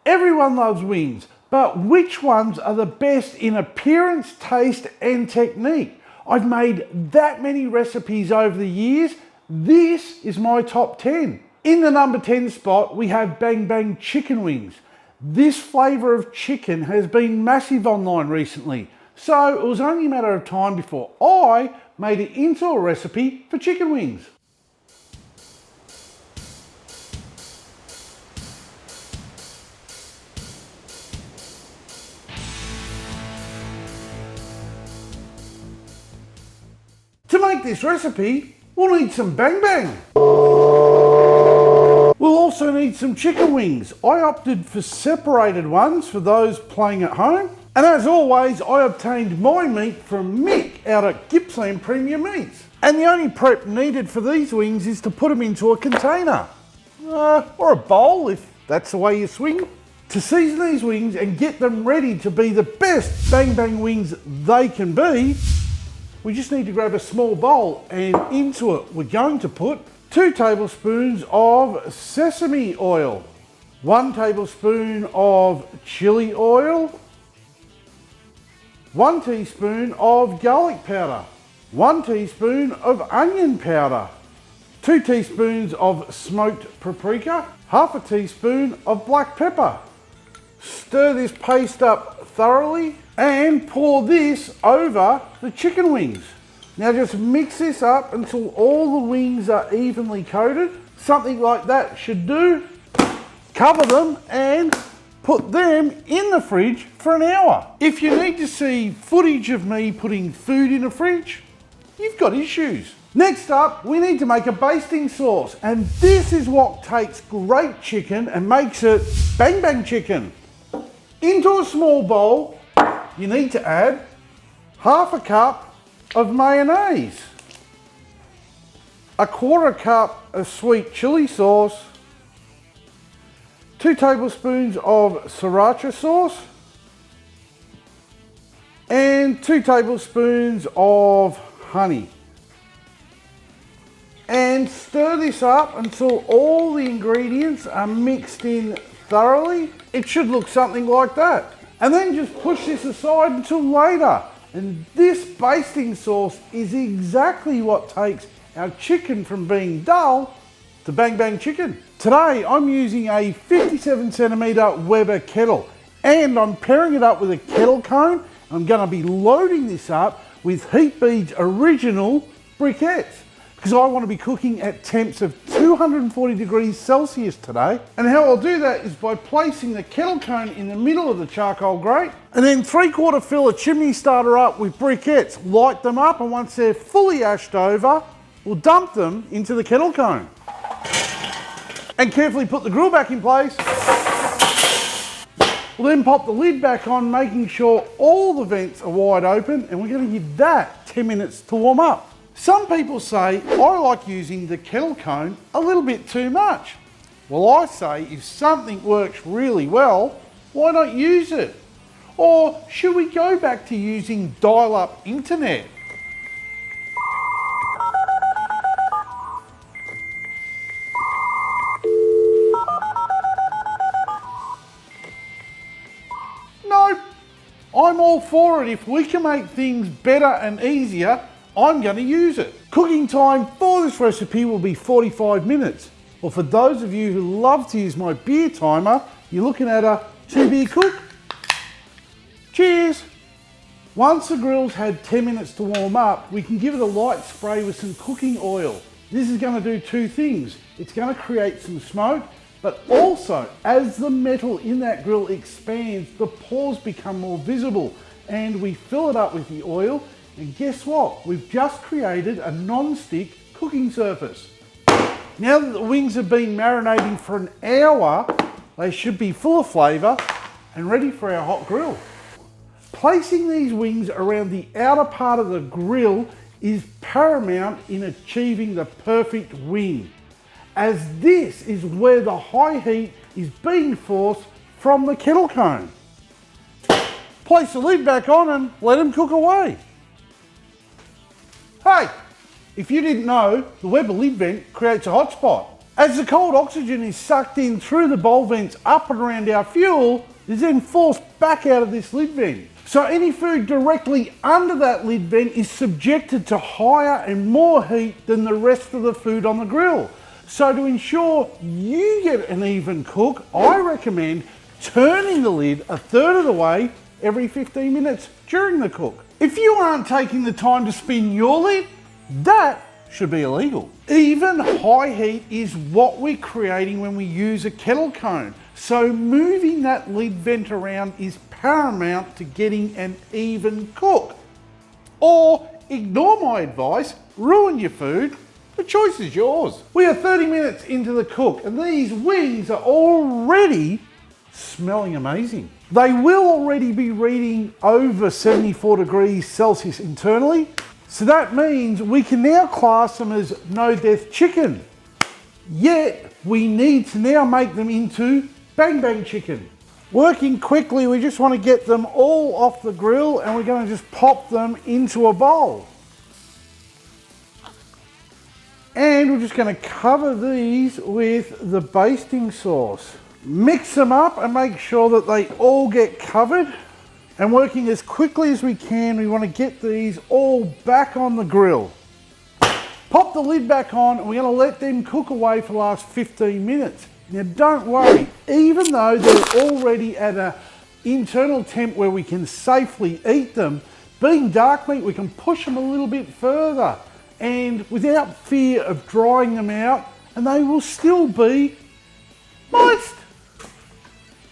Everyone loves wings, but which ones are the best in appearance, taste, and technique? I've made that many recipes over the years. This is my top 10. In the number 10 spot, we have Bang Bang chicken wings. This flavour of chicken has been massive online recently, so it was only a matter of time before I made it into a recipe for chicken wings. To make this recipe, we'll need some Bang Bang. We'll also need some chicken wings. I opted for separated ones for those playing at home. And as always, I obtained my meat from Mick out at Gippsland Premium Meats. And the only prep needed for these wings is to put them into a container. Or a bowl, if that's the way you swing. To season these wings and get them ready to be the best Bang Bang wings they can be, we just need to grab a small bowl, and into it we're going to put 2 tablespoons of sesame oil, 1 tablespoon of chilli oil, 1 teaspoon of garlic powder, 1 teaspoon of onion powder, 2 teaspoons of smoked paprika, half a teaspoon of black pepper. Stir this paste up thoroughly and pour this over the chicken wings. Now just mix this up until all the wings are evenly coated. Something like that should do. Cover them and put them in the fridge for an hour. If you need to see footage of me putting food in a fridge, you've got issues. Next up, we need to make a basting sauce, and this is what takes great chicken and makes it Bang Bang chicken. Into a small bowl, you need to add half a cup of mayonnaise, a 1/4 cup of sweet chili sauce, 2 tablespoons of Sriracha sauce, and 2 tablespoons of honey. And stir this up until all the ingredients are mixed in thoroughly. It should look something like that. And then just push this aside until later. And this basting sauce is exactly what takes our chicken from being dull to Bang Bang chicken. Today I'm using a 57cm Weber kettle, and I'm pairing it up with a kettle cone. I'm going to be loading this up with Heat Bead's original briquettes, because I want to be cooking at temps of 240 degrees Celsius today. And how I'll do that is by placing the kettle cone in the middle of the charcoal grate, and then 3/4 fill a chimney starter up with briquettes, light them up, and once they're fully ashed over, we'll dump them into the kettle cone. And carefully put the grill back in place. We'll then pop the lid back on, making sure all the vents are wide open, and we're going to give that 10 minutes to warm up. Some people say I like using the kettle cone a little bit too much. Well, I say if something works really well, why not use it? Or should we go back to using dial-up internet? No, I'm all for it. If we can make things better and easier, I'm going to use it. Cooking time for this recipe will be 45 minutes. Or for those of you who love to use my beer timer, you're looking at a 2-beer cook. Cheers! Once the grill's had 10 minutes to warm up, we can give it a light spray with some cooking oil. This is going to do 2 things. It's going to create some smoke, but also as the metal in that grill expands, the pores become more visible, and we fill it up with the oil. And guess what? We've just created a non-stick cooking surface. Now that the wings have been marinating for an hour, they should be full of flavour and ready for our hot grill. Placing these wings around the outer part of the grill is paramount in achieving the perfect wing, as this is where the high heat is being forced from the kettle cone. Place the lid back on and let them cook away. Hey, if you didn't know, the Weber lid vent creates a hot spot. As the cold oxygen is sucked in through the bowl vents up and around our fuel, is then forced back out of this lid vent. So any food directly under that lid vent is subjected to higher and more heat than the rest of the food on the grill. So to ensure you get an even cook, I recommend turning the lid a third of the way every 15 minutes during the cook. If you aren't taking the time to spin your lid, that should be illegal. Even high heat is what we're creating when we use a kettle cone. So moving that lid vent around is paramount to getting an even cook. Or ignore my advice, ruin your food. The choice is yours. We are 30 minutes into the cook and these wings are already smelling amazing. They will already be reading over 74 degrees Celsius internally. So that means we can now class them as no death chicken. Yet we need to now make them into bang bang chicken. Working quickly, we just want to get them all off the grill and we're going to just pop them into a bowl. And we're just going to cover these with the basting sauce. Mix them up and make sure that they all get covered. And working as quickly as we can, we want to get these all back on the grill. Pop the lid back on and we're going to let them cook away for the last 15 minutes. Now don't worry, even though they're already at an internal temp where we can safely eat them, being dark meat, we can push them a little bit further and without fear of drying them out, and they will still be moist.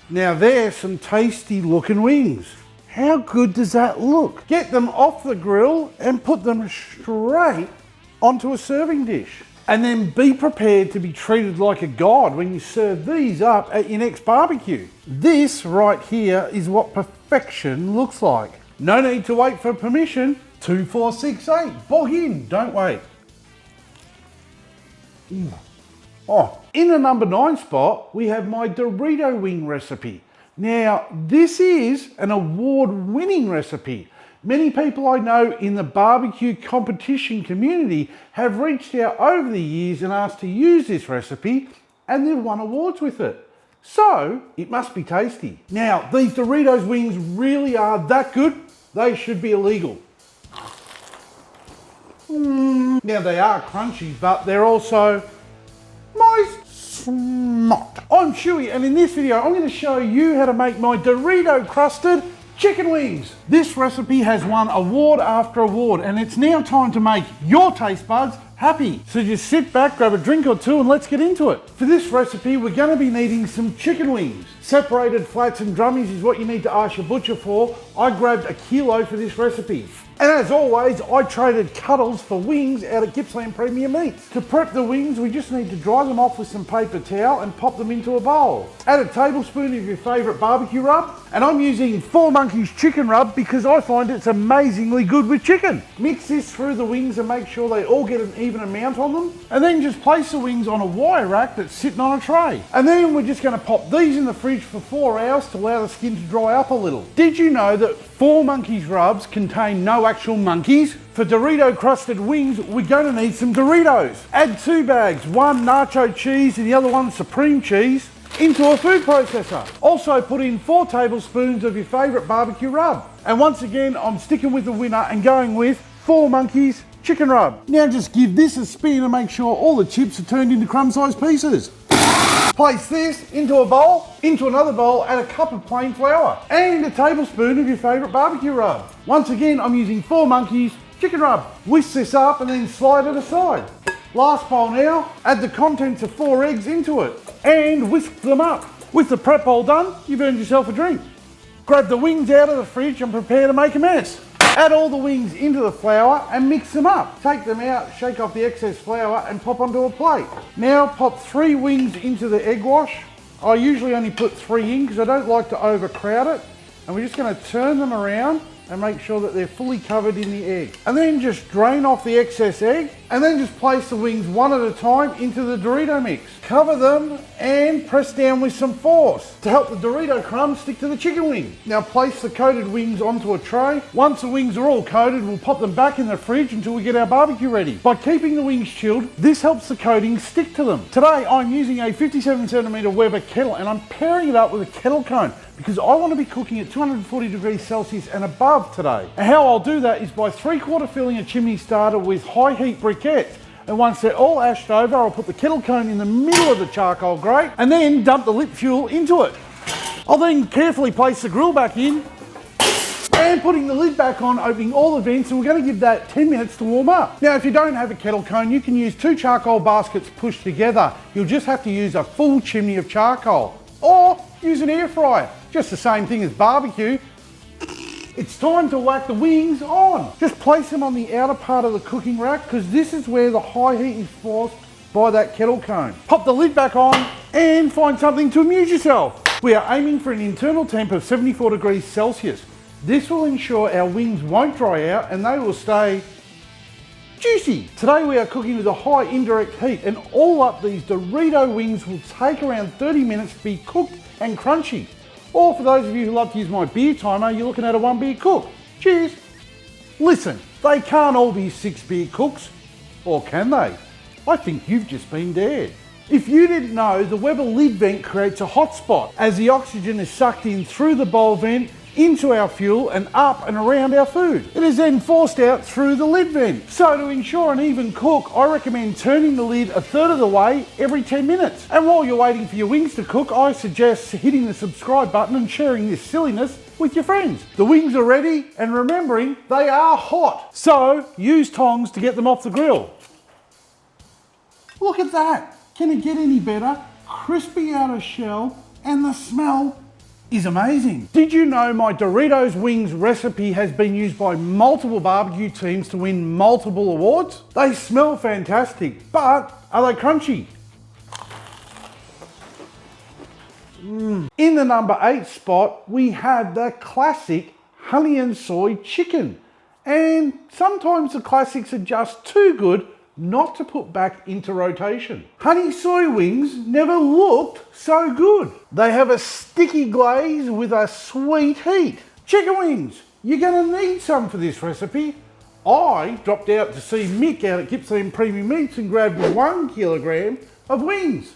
Now there's some tasty looking wings. How good does that look? Get them off the grill and put them straight onto a serving dish. And then be prepared to be treated like a god when you serve these up at your next barbecue. This right here is what perfection looks like. No need to wait for permission. 2, 4, 6, 8. Bog in, don't wait. Oh, in the number 9 spot, we have my Dorito wing recipe. Now, this is an award-winning recipe. Many people I know in the barbecue competition community have reached out over the years and asked to use this recipe, and they've won awards with it. So, it must be tasty. Now, these Doritos wings really are that good, they should be illegal. Now, they are crunchy, but they're also moist. Not. I'm Schuey, and in this video, I'm going to show you how to make my Dorito crusted chicken wings. This recipe has won award after award, and it's now time to make your taste buds happy. So just sit back, grab a drink or two, and let's get into it. For this recipe, we're going to be needing some chicken wings. Separated flats and drummies is what you need to ask your butcher for. I grabbed 1 kilo for this recipe. And as always, I traded cuddles for wings out at Gippsland Premium Meats. To prep the wings, we just need to dry them off with some paper towel and pop them into a bowl. Add a tablespoon of your favourite barbecue rub, and I'm using 4 Monkeys chicken rub because I find it's amazingly good with chicken. Mix this through the wings and make sure they all get an even amount on them, and then just place the wings on a wire rack that's sitting on a tray. And then we're just going to pop these in the fridge for 4 hours to allow the skin to dry up a little. Did you know that 4 Monkeys rubs contain no actual monkeys? For Dorito crusted wings, we're going to need some Doritos. Add 2 bags, one nacho cheese and the other one supreme cheese, into a food processor. Also put in 4 tablespoons of your favourite barbecue rub. And once again, I'm sticking with the winner and going with 4 Monkeys chicken rub. Now just give this a spin and make sure all the chips are turned into crumb-sized pieces. Place this into a bowl, into another bowl, add a cup of plain flour and a tablespoon of your favourite barbecue rub. Once again, I'm using 4 Monkeys chicken rub. Whisk this up and then slide it aside. Last bowl now, add the contents of 4 eggs into it and whisk them up. With the prep bowl done, you've earned yourself a drink. Grab the wings out of the fridge and prepare to make a mess. Add all the wings into the flour and mix them up. Take them out, shake off the excess flour and pop onto a plate. Now pop 3 wings into the egg wash. I usually only put 3 in because I don't like to overcrowd it. And we're just going to turn them around and make sure that they're fully covered in the egg. And then just drain off the excess egg and then just place the wings one at a time into the Dorito mix. Cover them and press down with some force to help the Dorito crumbs stick to the chicken wing. Now place the coated wings onto a tray. Once the wings are all coated, we'll pop them back in the fridge until we get our barbecue ready. By keeping the wings chilled, this helps the coating stick to them. Today I'm using a 57cm Weber kettle and I'm pairing it up with a kettle cone because I want to be cooking at 240 degrees Celsius and above today. And how I'll do that is by 3/4 filling a chimney starter with high heat briquettes. And once they're all ashed over, I'll put the kettle cone in the middle of the charcoal grate and then dump the lit fuel into it. I'll then carefully place the grill back in and putting the lid back on, opening all the vents, and we're going to give that 10 minutes to warm up. Now, if you don't have a kettle cone, you can use 2 charcoal baskets pushed together. You'll just have to use a full chimney of charcoal or use an air fryer. Just the same thing as barbecue. It's time to whack the wings on. Just place them on the outer part of the cooking rack because this is where the high heat is forced by that kettle cone. Pop the lid back on and find something to amuse yourself. We are aiming for an internal temp of 74 degrees Celsius. This will ensure our wings won't dry out and they will stay juicy. Today we are cooking with a high indirect heat and all up these Dorito wings will take around 30 minutes to be cooked and crunchy. Or for those of you who love to use my beer timer, you're looking at a 1 beer cook. Cheers. Listen, they can't all be 6 beer cooks, or can they? I think you've just been dared. If you didn't know, the Weber lid vent creates a hot spot as the oxygen is sucked in through the bowl vent into our fuel and up and around our food. It is then forced out through the lid vent. So to ensure an even cook, I recommend turning the lid 1/3 of the way every 10 minutes. And while you're waiting for your wings to cook, I suggest hitting the subscribe button and sharing this silliness with your friends. The wings are ready and remembering they are hot. So use tongs to get them off the grill. Look at that. Can it get any better? Crispy outer shell and the smell is amazing. Did you know my Doritos wings recipe has been used by multiple barbecue teams to win multiple awards? They smell fantastic, but are they crunchy? In the number 8 spot, we have the classic honey and soy chicken. And sometimes the classics are just too good not to put back into rotation. Honey soy wings never looked so good. They have a sticky glaze with a sweet heat. Chicken wings, you're gonna need some for this recipe. I dropped out to see Mick out at Gippsland Premium Meats and grabbed 1 kilogram of wings.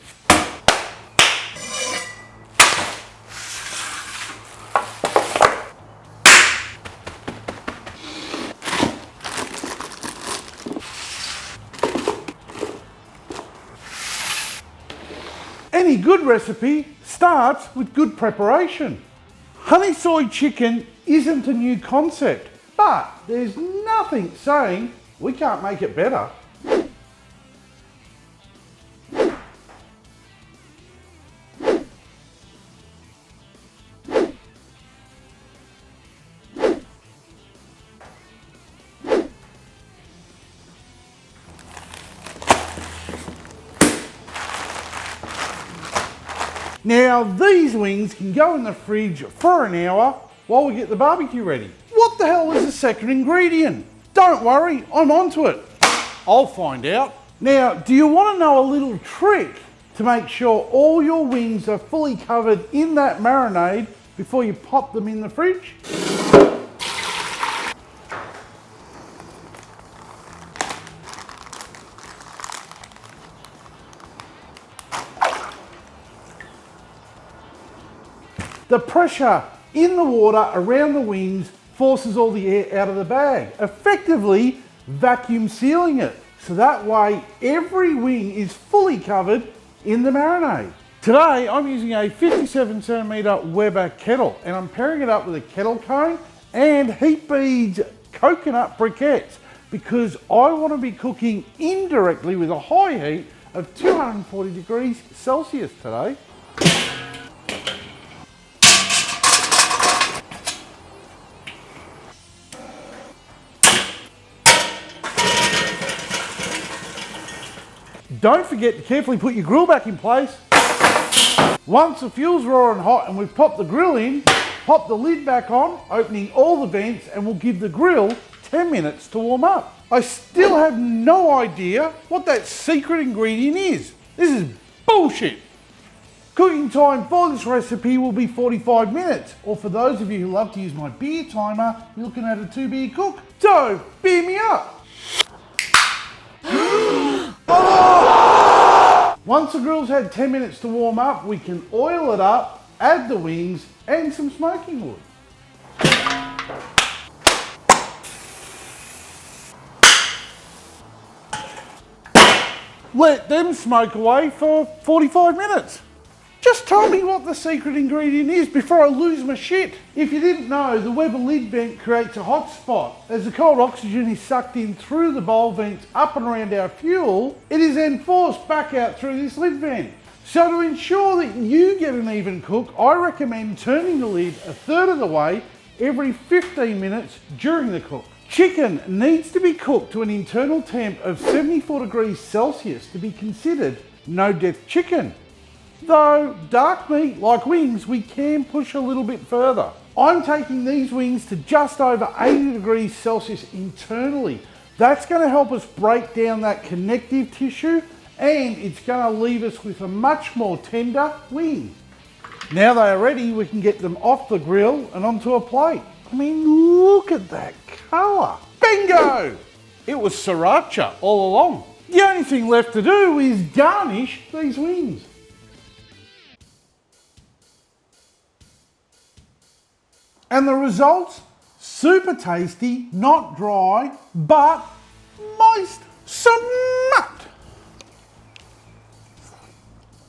Any good recipe starts with good preparation. Honey soy chicken isn't a new concept, but there's nothing saying we can't make it better. Now these wings can go in the fridge for an hour while we get the barbecue ready. What the hell is the second ingredient? Don't worry, I'm onto it. I'll find out. Now, do you want to know a little trick to make sure all your wings are fully covered in that marinade before you pop them in the fridge? The pressure in the water around the wings forces all the air out of the bag, effectively vacuum sealing it. So that way every wing is fully covered in the marinade. Today I'm using a 57cm Weber kettle and I'm pairing it up with a kettle cone and heat beads coconut briquettes because I want to be cooking indirectly with a high heat of 240 degrees Celsius today. Don't forget to carefully put your grill back in place. Once the fuel's roaring hot and we've popped the grill in, Pop the lid back on, opening all the vents, and we'll give the grill 10 minutes to warm up. I still have no idea what that secret ingredient is. This is bullshit. Cooking time for this recipe will be 45 minutes, or for those of you who love to use my beer timer, you're looking at a 2-beer cook. So, beer me up. Once the grill's had 10 minutes to warm up, we can oil it up, add the wings, and some smoking wood. Let them smoke away for 45 minutes. Just tell me what the secret ingredient is before I lose my shit. If you didn't know, the Weber lid vent creates a hot spot. As the cold oxygen is sucked in through the bowl vents up and around our fuel, it is then forced back out through this lid vent. So to ensure that you get an even cook, I recommend turning the lid a third of the way every 15 minutes during the cook. Chicken needs to be cooked to an internal temp of 74 degrees Celsius to be considered no-death chicken. Though dark meat, like wings, we can push a little bit further. I'm taking these wings to just over 80 degrees Celsius internally. That's going to help us break down that connective tissue, and it's going to leave us with a much more tender wing. Now they are ready, we can get them off the grill and onto a plate. I mean, look at that colour. Bingo! It was Sriracha all along. The only thing left to do is garnish these wings. And the results? Super tasty, not dry, but moist. Smut!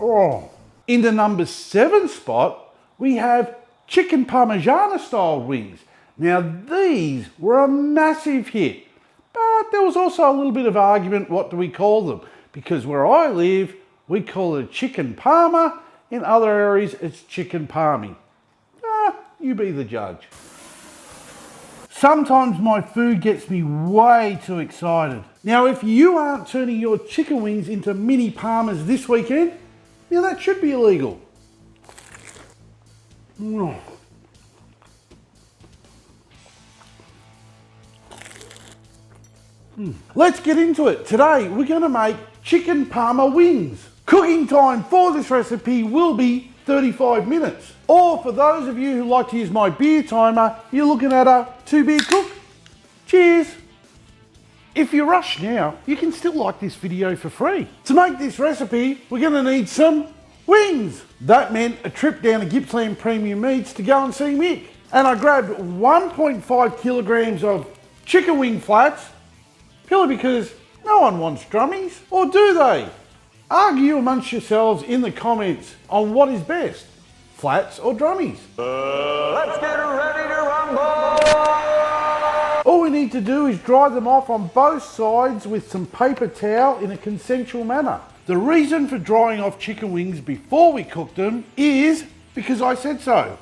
Oh. In the number 7 spot, we have chicken parmigiana style wings. Now these were a massive hit, but there was also a little bit of argument, what do we call them? Because where I live, we call it chicken parma. In other areas, it's chicken parmy. You be the judge. Sometimes my food gets me way too excited. Now, if you aren't turning your chicken wings into mini parmas this weekend, now that should be illegal. Let's get into it. Today, we're going to make chicken parma wings. Cooking time for this recipe will be 35 minutes. Or for those of you who like to use my beer timer, you're looking at a 2-beer cook. Cheers. If you rush now, you can still like this video for free. To make this recipe, we're going to need some wings. That meant a trip down to Gippsland Premium Meats to go and see Mick. And I grabbed 1.5 kilograms of chicken wing flats, purely because no one wants drummies, or do they? Argue amongst yourselves in the comments on what is best, flats or drummies. Let's get ready to rumble! All we need to do is dry them off on both sides with some paper towel in a consensual manner. The reason for drying off chicken wings before we cook them is because I said so.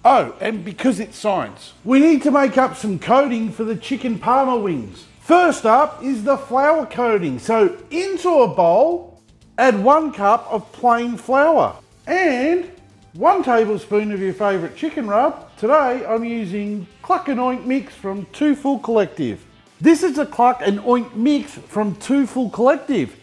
Oh, and because it's science. We need to make up some coating for the chicken parma wings. First up is the flour coating. So into a bowl, add 1 cup of plain flour and 1 tablespoon of your favourite chicken rub. Today I'm using Cluck and Oink Mix from Two Full Collective. This is a Cluck and Oink Mix from Two Full Collective.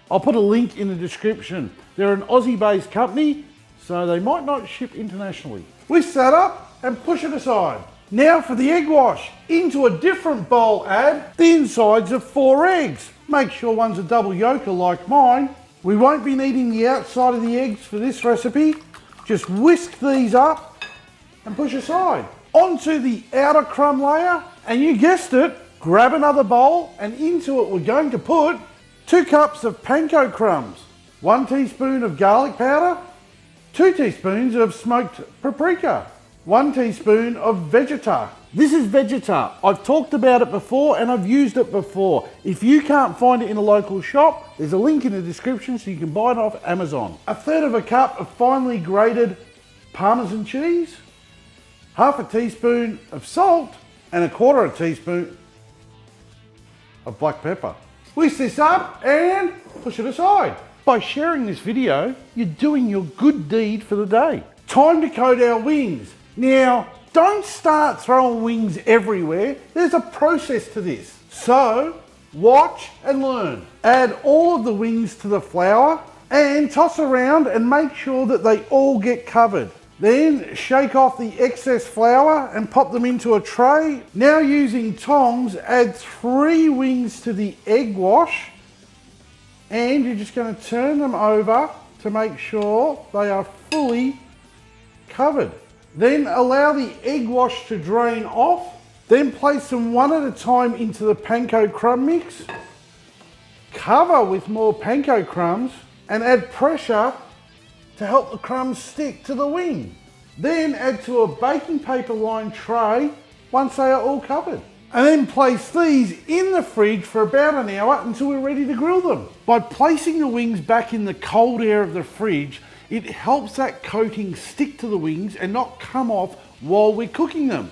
I'll put a link in the description. They're an Aussie-based company, so they might not ship internationally. Whisk that up and push it aside. Now for the egg wash. Into a different bowl, add the insides of 4 eggs. Make sure one's a double yolker like mine. We won't be needing the outside of the eggs for this recipe. Just whisk these up and push aside. Onto the outer crumb layer, and you guessed it, grab another bowl, and into it we're going to put 2 cups of panko crumbs, 1 teaspoon of garlic powder, 2 teaspoons of smoked paprika, 1 teaspoon of Vegeta. This is Vegeta. I've talked about it before and I've used it before. If you can't find it in a local shop, there's a link in the description so you can buy it off Amazon. 1/3 cup of finely grated Parmesan cheese, 1/2 teaspoon of salt, and 1/4 teaspoon of black pepper. Whisk this up and push it aside. By sharing this video, you're doing your good deed for the day. Time to coat our wings. Now, don't start throwing wings everywhere. There's a process to this. So, watch and learn. Add all of the wings to the flour and toss around and make sure that they all get covered. Then shake off the excess flour and pop them into a tray. Now using tongs, add 3 wings to the egg wash and you're just going to turn them over to make sure they are fully covered. Then allow the egg wash to drain off. Then place them one at a time into the panko crumb mix. Cover with more panko crumbs and add pressure to help the crumbs stick to the wing. Then add to a baking paper lined tray once they are all covered. And then place these in the fridge for about an hour until we're ready to grill them. By placing the wings back in the cold air of the fridge, it helps that coating stick to the wings and not come off while we're cooking them.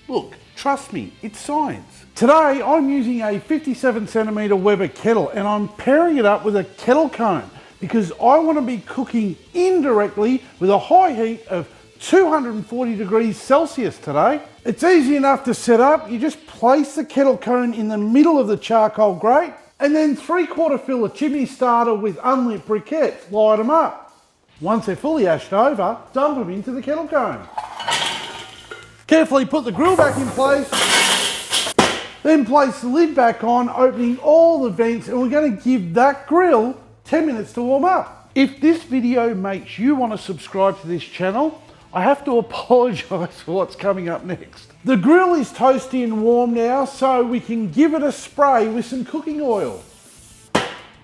Look, trust me, it's science. Today I'm using a 57cm Weber kettle and I'm pairing it up with a kettle cone because I want to be cooking indirectly with a high heat of 240 degrees Celsius today. It's easy enough to set up. You just place the kettle cone in the middle of the charcoal grate and then 3/4 fill a chimney starter with unlit briquettes. Light them up. Once they're fully ashed over, dump them into the kettle cone. Carefully put the grill back in place. Then place the lid back on, opening all the vents, and we're going to give that grill 10 minutes to warm up. If this video makes you want to subscribe to this channel, I have to apologise for what's coming up next. The grill is toasty and warm now, so we can give it a spray with some cooking oil.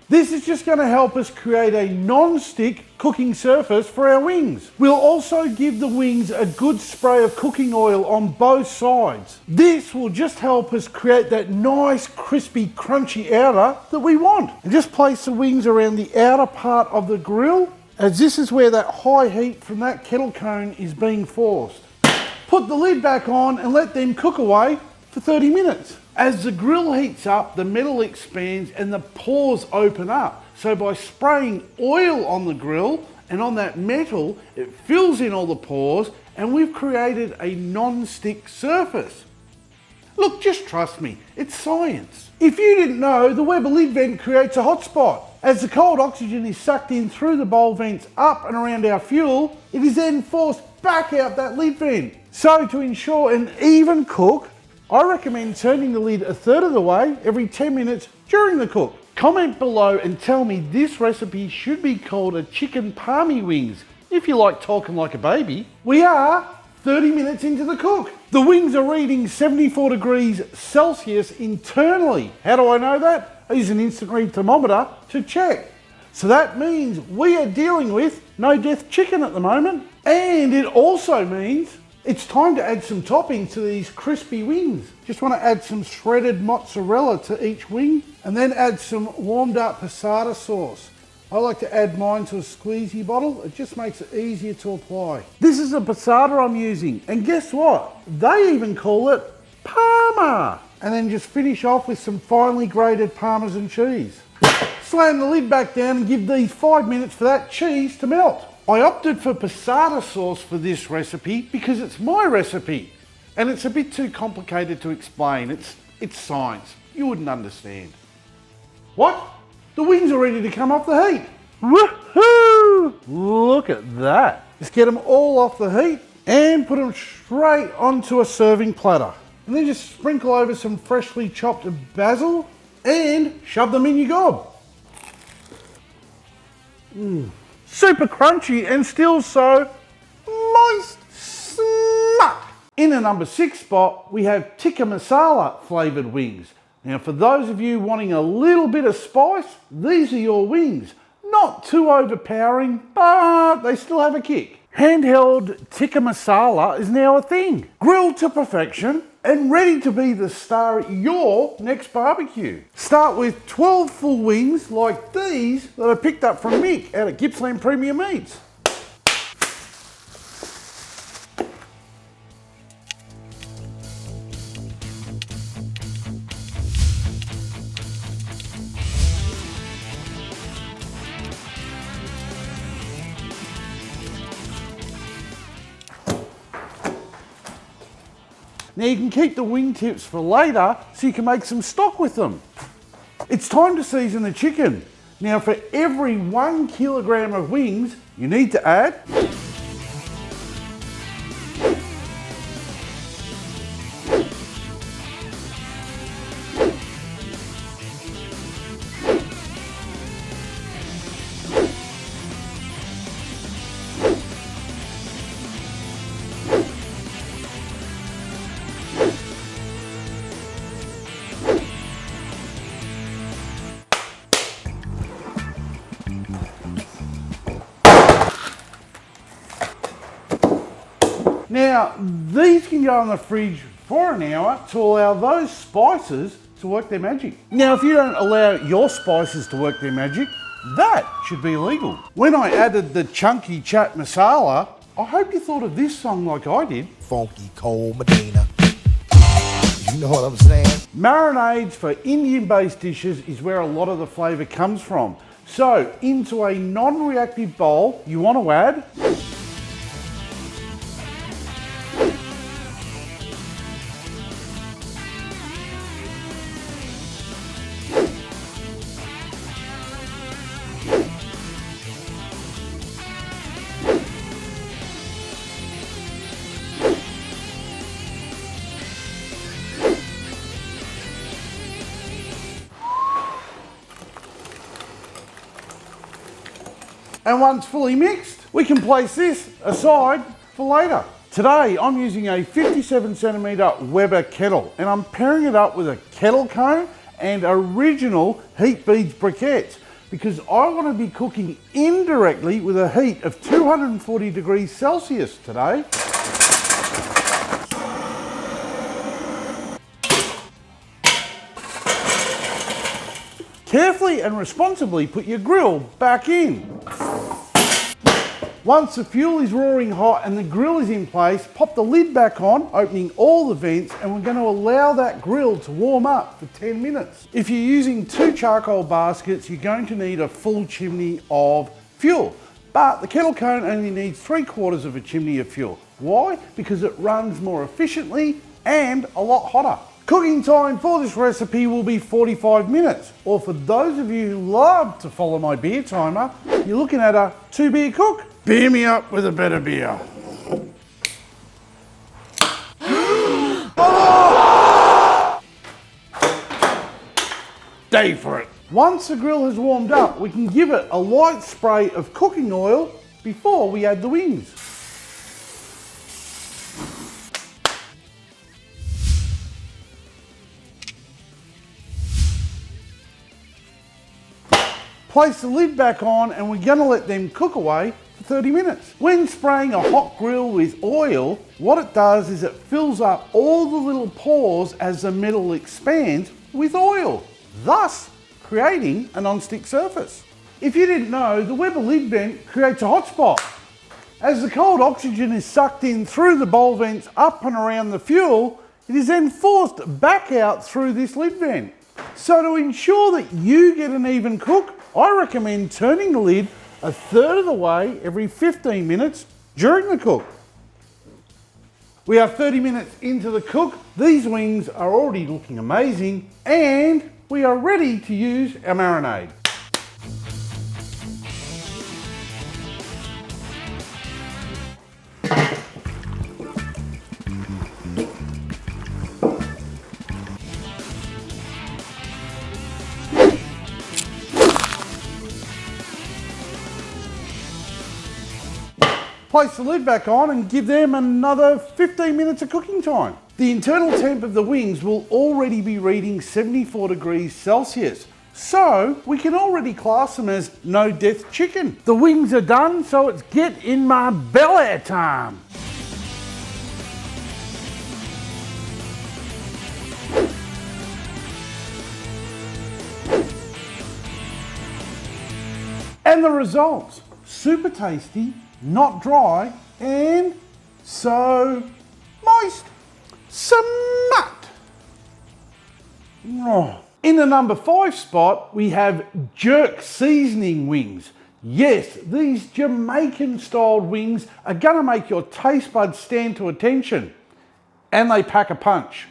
This is just going to help us create a non-stick cooking surface for our wings. We'll also give the wings a good spray of cooking oil on both sides. This will just help us create that nice, crispy, crunchy outer that we want. And just place the wings around the outer part of the grill, as this is where that high heat from that kettle cone is being forced. Put the lid back on and let them cook away for 30 minutes. As the grill heats up, the metal expands and the pores open up. So by spraying oil on the grill and on that metal, it fills in all the pores and we've created a non-stick surface. Look, just trust me, it's science. If you didn't know, the Weber lid vent creates a hot spot. As the cold oxygen is sucked in through the bowl vents up and around our fuel, it is then forced back out that lid vent. So to ensure an even cook, I recommend turning the lid 1/3 of the way every 10 minutes during the cook. Comment below and tell me this recipe should be called a chicken palmy wings, if you like talking like a baby. We are 30 minutes into the cook. The wings are reading 74 degrees Celsius internally. How do I know that? I use an instant read thermometer to check. So that means we are dealing with no death chicken at the moment. And it also means it's time to add some topping to these crispy wings. Just want to add some shredded mozzarella to each wing and then add some warmed up passata sauce. I like to add mine to a squeezy bottle. It just makes it easier to apply. This is a passata I'm using, and guess what? They even call it Parma. And then just finish off with some finely grated Parmesan cheese. Slam the lid back down and give these 5 minutes for that cheese to melt. I opted for passata sauce for this recipe because it's my recipe and it's a bit too complicated to explain. It's science. You wouldn't understand. What? The wings are ready to come off the heat. Woohoo! Look at that. Just get them all off the heat and put them straight onto a serving platter. And then just sprinkle over some freshly chopped basil and shove them in your gob. Super crunchy and still so moist. Smuck! In the number 6 spot, we have Tikka masala flavoured wings. Now for those of you wanting a little bit of spice, these are your wings. Not too overpowering, but they still have a kick. Handheld tikka masala is now a thing. Grilled to perfection and ready to be the star at your next barbecue. Start with 12 full wings like these that I picked up from Mick out at Gippsland Premium Meats. Now you can keep the wing tips for later so you can make some stock with them. It's time to season the chicken. Now for every 1 kilogram of wings, you need to add Now, these can go in the fridge for an hour to allow those spices to work their magic. Now, if you don't allow your spices to work their magic, that should be illegal. When I added the chunky chat masala, I hope you thought of this song like I did. Funky cold Medina. You know what I'm saying? Marinades for Indian-based dishes is where a lot of the flavour comes from. So, into a non-reactive bowl, you want to add and once fully mixed, we can place this aside for later. Today, I'm using a 57cm Weber kettle and I'm pairing it up with a kettle cone and original heat beads briquettes because I want to be cooking indirectly with a heat of 240 degrees Celsius today. Carefully and responsibly put your grill back in. Once the fuel is roaring hot and the grill is in place, pop the lid back on, opening all the vents, and we're going to allow that grill to warm up for 10 minutes. If you're using 2 charcoal baskets, you're going to need a full chimney of fuel. But the kettle cone only needs 3/4 of a chimney of fuel. Why? Because it runs more efficiently and a lot hotter. Cooking time for this recipe will be 45 minutes, or for those of you who love to follow my beer timer, you're looking at a 2-beer cook. Beer me up with a better beer. Day for it. Once the grill has warmed up, we can give it a light spray of cooking oil before we add the wings. Place the lid back on and we're going to let them cook away for 30 minutes. When spraying a hot grill with oil, what it does is it fills up all the little pores as the metal expands with oil, thus creating a non-stick surface. If you didn't know, the Weber lid vent creates a hot spot. As the cold oxygen is sucked in through the bowl vents up and around the fuel, it is then forced back out through this lid vent. So to ensure that you get an even cook, I recommend turning the lid 1/3 of the way every 15 minutes during the cook. We are 30 minutes into the cook. These wings are already looking amazing and we are ready to use our marinade. Place the lid back on and give them another 15 minutes of cooking time. The internal temp of the wings will already be reading 74 degrees Celsius, so we can already class them as no death chicken. The wings are done, so it's get in my belly time. And the results, super tasty, not dry, and so moist. Smut. Oh. In the number 5 spot, we have jerk seasoning wings. Yes, these Jamaican styled wings are gonna make your taste buds stand to attention. and they pack a punch.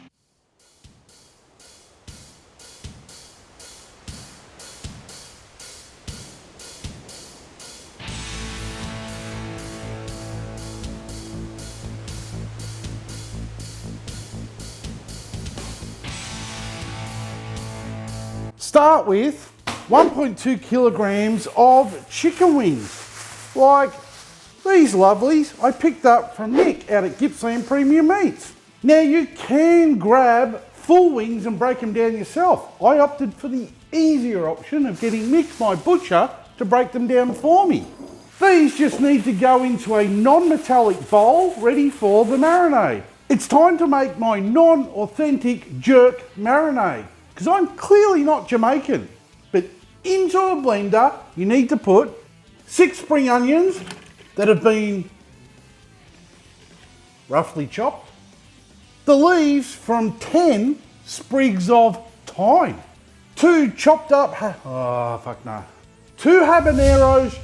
Start with 1.2 kilograms of chicken wings, like these lovelies I picked up from Nick out at Gippsland Premium Meats. Now you can grab full wings and break them down yourself. I opted for the easier option of getting Nick, my butcher, to break them down for me. These just need to go into a non-metallic bowl ready for the marinade. It's time to make my non-authentic jerk marinade, because I'm clearly not Jamaican. But into a blender, you need to put 6 spring onions that have been roughly chopped, the leaves from 10 sprigs of thyme, 2 chopped up, 2 habaneros,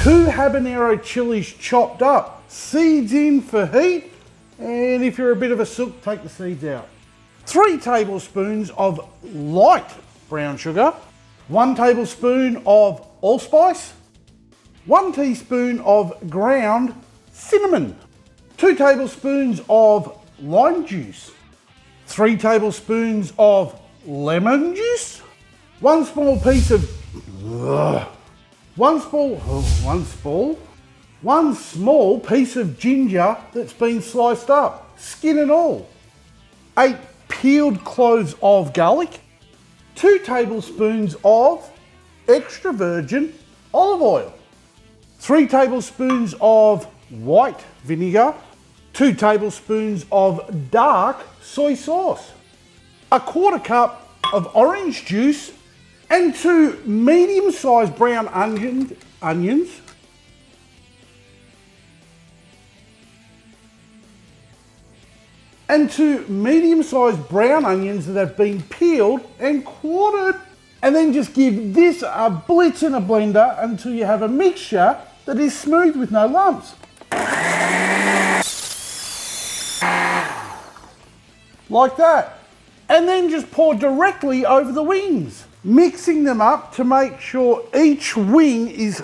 2 habanero chilies chopped up, seeds in for heat, and if you're a bit of a sook, take the seeds out. 3 tablespoons of light brown sugar, 1 tablespoon of allspice, 1 teaspoon of ground cinnamon, 2 tablespoons of lime juice, 3 tablespoons of lemon juice, 1 small piece of, 1 small piece of ginger that's been sliced up, skin and all, 8 peeled cloves of garlic, 2 tablespoons of extra virgin olive oil, 3 tablespoons of white vinegar, 2 tablespoons of dark soy sauce, 1/4 cup of orange juice, and 2 medium-sized brown onions, and 2 medium-sized brown onions that have been peeled and quartered. And then just give this a blitz in a blender until you have a mixture that is smooth with no lumps. Like that. And then just pour directly over the wings, mixing them up to make sure each wing is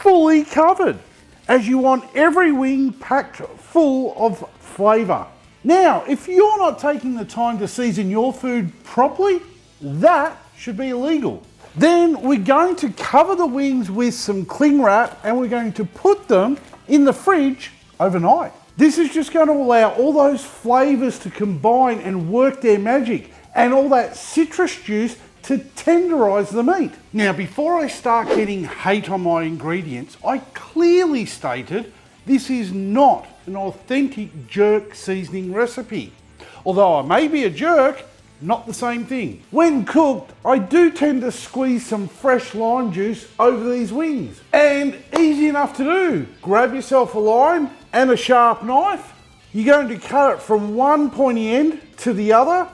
fully covered, as you want every wing packed full of flavour. Now, if you're not taking the time to season your food properly, that should be illegal. Then we're going to cover the wings with some cling wrap and we're going to put them in the fridge overnight. This is just going to allow all those flavours to combine and work their magic, and all that citrus juice to tenderise the meat. Now, before I start getting hate on my ingredients, I clearly stated this is not an authentic jerk seasoning recipe. Although I may be a jerk, not the same thing. When cooked, I do tend to squeeze some fresh lime juice over these wings. And easy enough to do. Grab yourself a lime and a sharp knife. You're going to cut it from one pointy end to the other,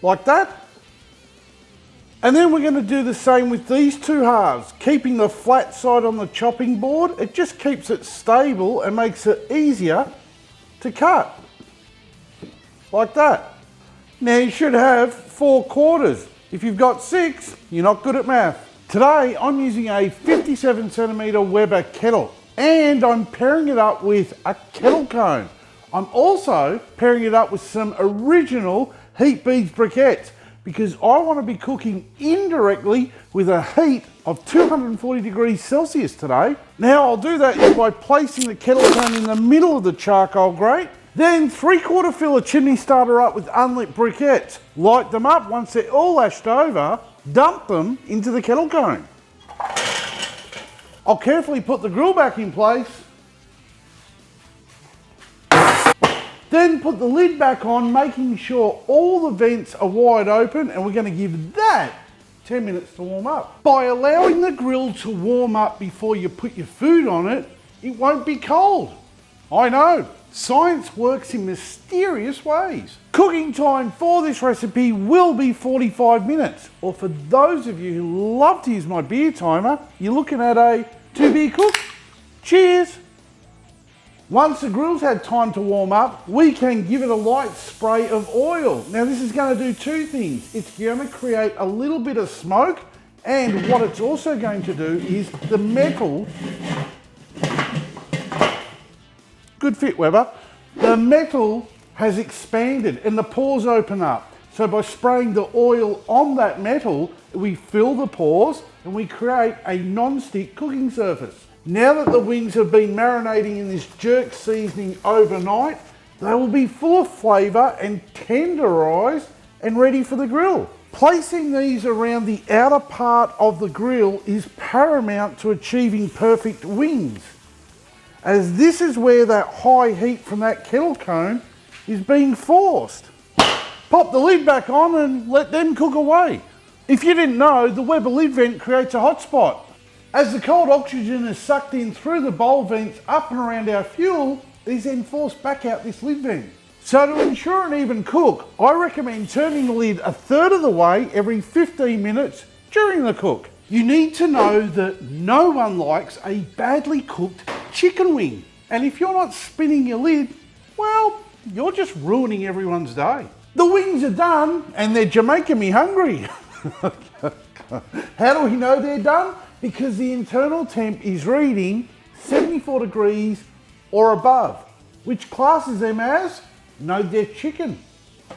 like that. And then we're going to do the same with these 2 halves, keeping the flat side on the chopping board. It just keeps it stable and makes it easier to cut. Like that. Now you should have 4 quarters. If you've got 6, you're not good at math. Today I'm using a 57 centimetre Weber kettle, and I'm pairing it up with a kettle cone. I'm also pairing it up with some original heat beads briquettes, because I want to be cooking indirectly with a heat of 240 degrees Celsius today. Now I'll do that is by placing the kettle cone in the middle of the charcoal grate, then 3/4 fill a chimney starter up with unlit briquettes. Light them up. Once they're all lashed over, dump them into the kettle cone. I'll carefully put the grill back in place, then put the lid back on, making sure all the vents are wide open, and we're going to give that 10 minutes to warm up. By allowing the grill to warm up before you put your food on it, it won't be cold. I know, science works in mysterious ways. Cooking time for this recipe will be 45 minutes, or for those of you who love to use my beer timer, you're looking at a 2-beer cook. Cheers! Once the grill's had time to warm up, we can give it a light spray of oil. Now this is going to do two things. It's going to create a little bit of smoke, and what it's also going to do is the metal, good fit Weber, the metal has expanded and the pores open up. So by spraying the oil on that metal, we fill the pores and we create a non-stick cooking surface. Now that the wings have been marinating in this jerk seasoning overnight, they will be full of flavour and tenderised and ready for the grill. Placing these around the outer part of the grill is paramount to achieving perfect wings, as this is where that high heat from that kettle cone is being forced. Pop the lid back on and let them cook away. If you didn't know, the Weber lid vent creates a hot spot. As the cold oxygen is sucked in through the bowl vents up and around our fuel, it is then forced back out this lid vent. So to ensure an even cook, I recommend turning the lid a third of the way every 15 minutes during the cook. You need to know that no one likes a badly cooked chicken wing. And if you're not spinning your lid, well, you're just ruining everyone's day. The wings are done and they're Jamaican me hungry. How do we know they're done? Because the internal temp is reading 74 degrees or above, which classes them as no dead chicken.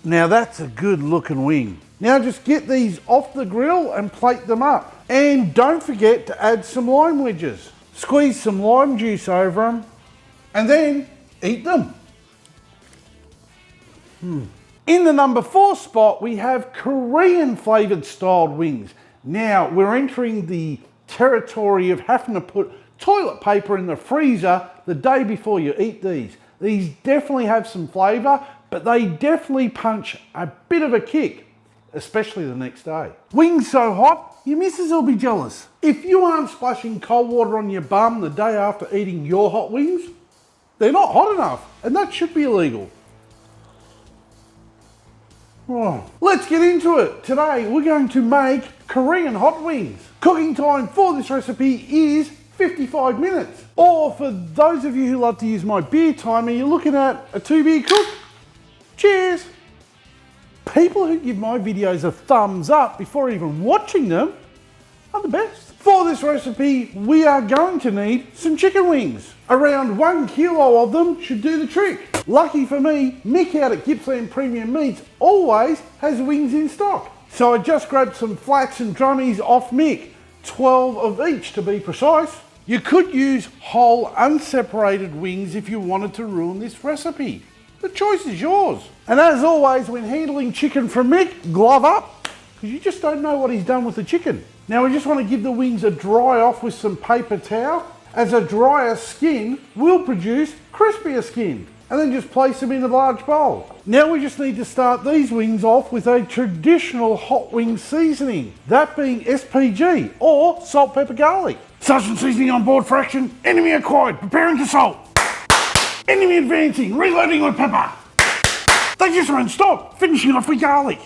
Now that's a good looking wing. Now just get these off the grill and plate them up. And don't forget to add some lime wedges. Squeeze some lime juice over them and then eat them. In the number 4 spot, we have Korean flavoured styled wings. Now, we're entering the territory of having to put toilet paper in the freezer the day before you eat these. These definitely have some flavour, but they definitely punch a bit of a kick, especially the next day. Wings so hot, your missus will be jealous. If you aren't splashing cold water on your bum the day after eating your hot wings, they're not hot enough, and that should be illegal. Oh, let's get into it. Today we're going to make Korean hot wings. Cooking time for this recipe is 55 minutes. Or for those of you who love to use my beer timer, you're looking at a 2-beer cook. Cheers. People who give my videos a thumbs up before even watching them are the best. For this recipe, we are going to need some chicken wings. Around 1 kilo of them should do the trick. Lucky for me, Mick out at Gippsland Premium Meats always has wings in stock. So I just grabbed some flats and drummies off Mick, 12 of each to be precise. You could use whole unseparated wings if you wanted to ruin this recipe. The choice is yours. And as always, when handling chicken from Mick, glove up, because you just don't know what he's done with the chicken. Now we just want to give the wings a dry off with some paper towel, as a drier skin will produce crispier skin. And then just place them in a large bowl. Now we just need to start these wings off with a traditional hot wing seasoning, that being SPG or salt, pepper, garlic. Sergeant seasoning on board for action. Enemy acquired, preparing to salt. Enemy advancing, reloading with pepper. They just won't stop, finishing off with garlic.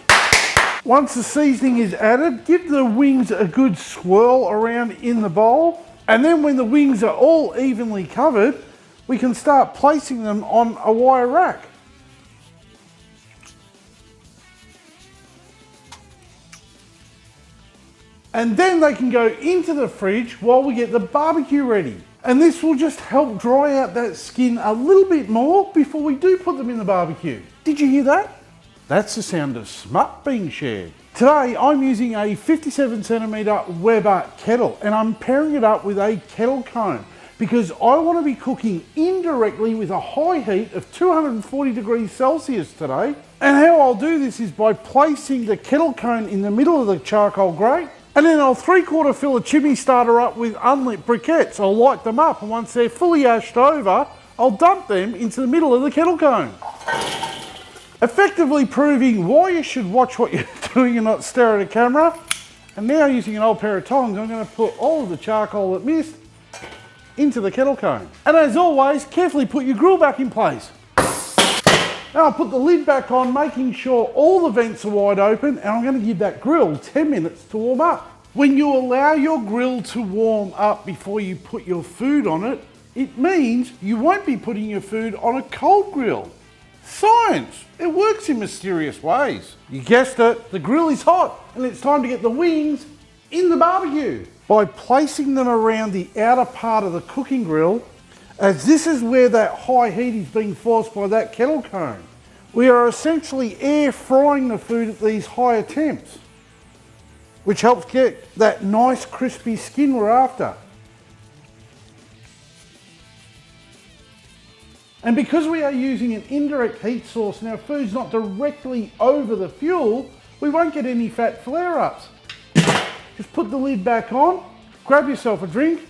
Once the seasoning is added, give the wings a good swirl around in the bowl. And then when the wings are all evenly covered, we can start placing them on a wire rack. And then they can go into the fridge while we get the barbecue ready. And this will just help dry out that skin a little bit more before we do put them in the barbecue. Did you hear that? That's the sound of smut being shared. Today I'm using a 57cm Weber kettle and I'm pairing it up with a kettle cone because I want to be cooking indirectly with a high heat of 240 degrees Celsius today. And how I'll do this is by placing the kettle cone in the middle of the charcoal grate, and then I'll 3/4 fill a chimney starter up with unlit briquettes. I'll light them up, and once they're fully ashed over, I'll dump them into the middle of the kettle cone. Effectively proving why you should watch what you're doing and not stare at a camera. And now using an old pair of tongs, I'm going to put all of the charcoal that missed into the kettle cone. And as always, carefully put your grill back in place. Now I'll put the lid back on, making sure all the vents are wide open, and I'm going to give that grill 10 minutes to warm up. When you allow your grill to warm up before you put your food on it, It means you won't be putting your food on a cold grill. Science! It works in mysterious ways. You guessed it, the grill is hot and it's time to get the wings in the barbecue. By placing them around the outer part of the cooking grill, as this is where that high heat is being forced by that kettle cone, we are essentially air frying the food at these higher temps, which helps get that nice crispy skin we're after. And because we are using an indirect heat source and our food's not directly over the fuel, we won't get any fat flare-ups. Just put the lid back on, grab yourself a drink,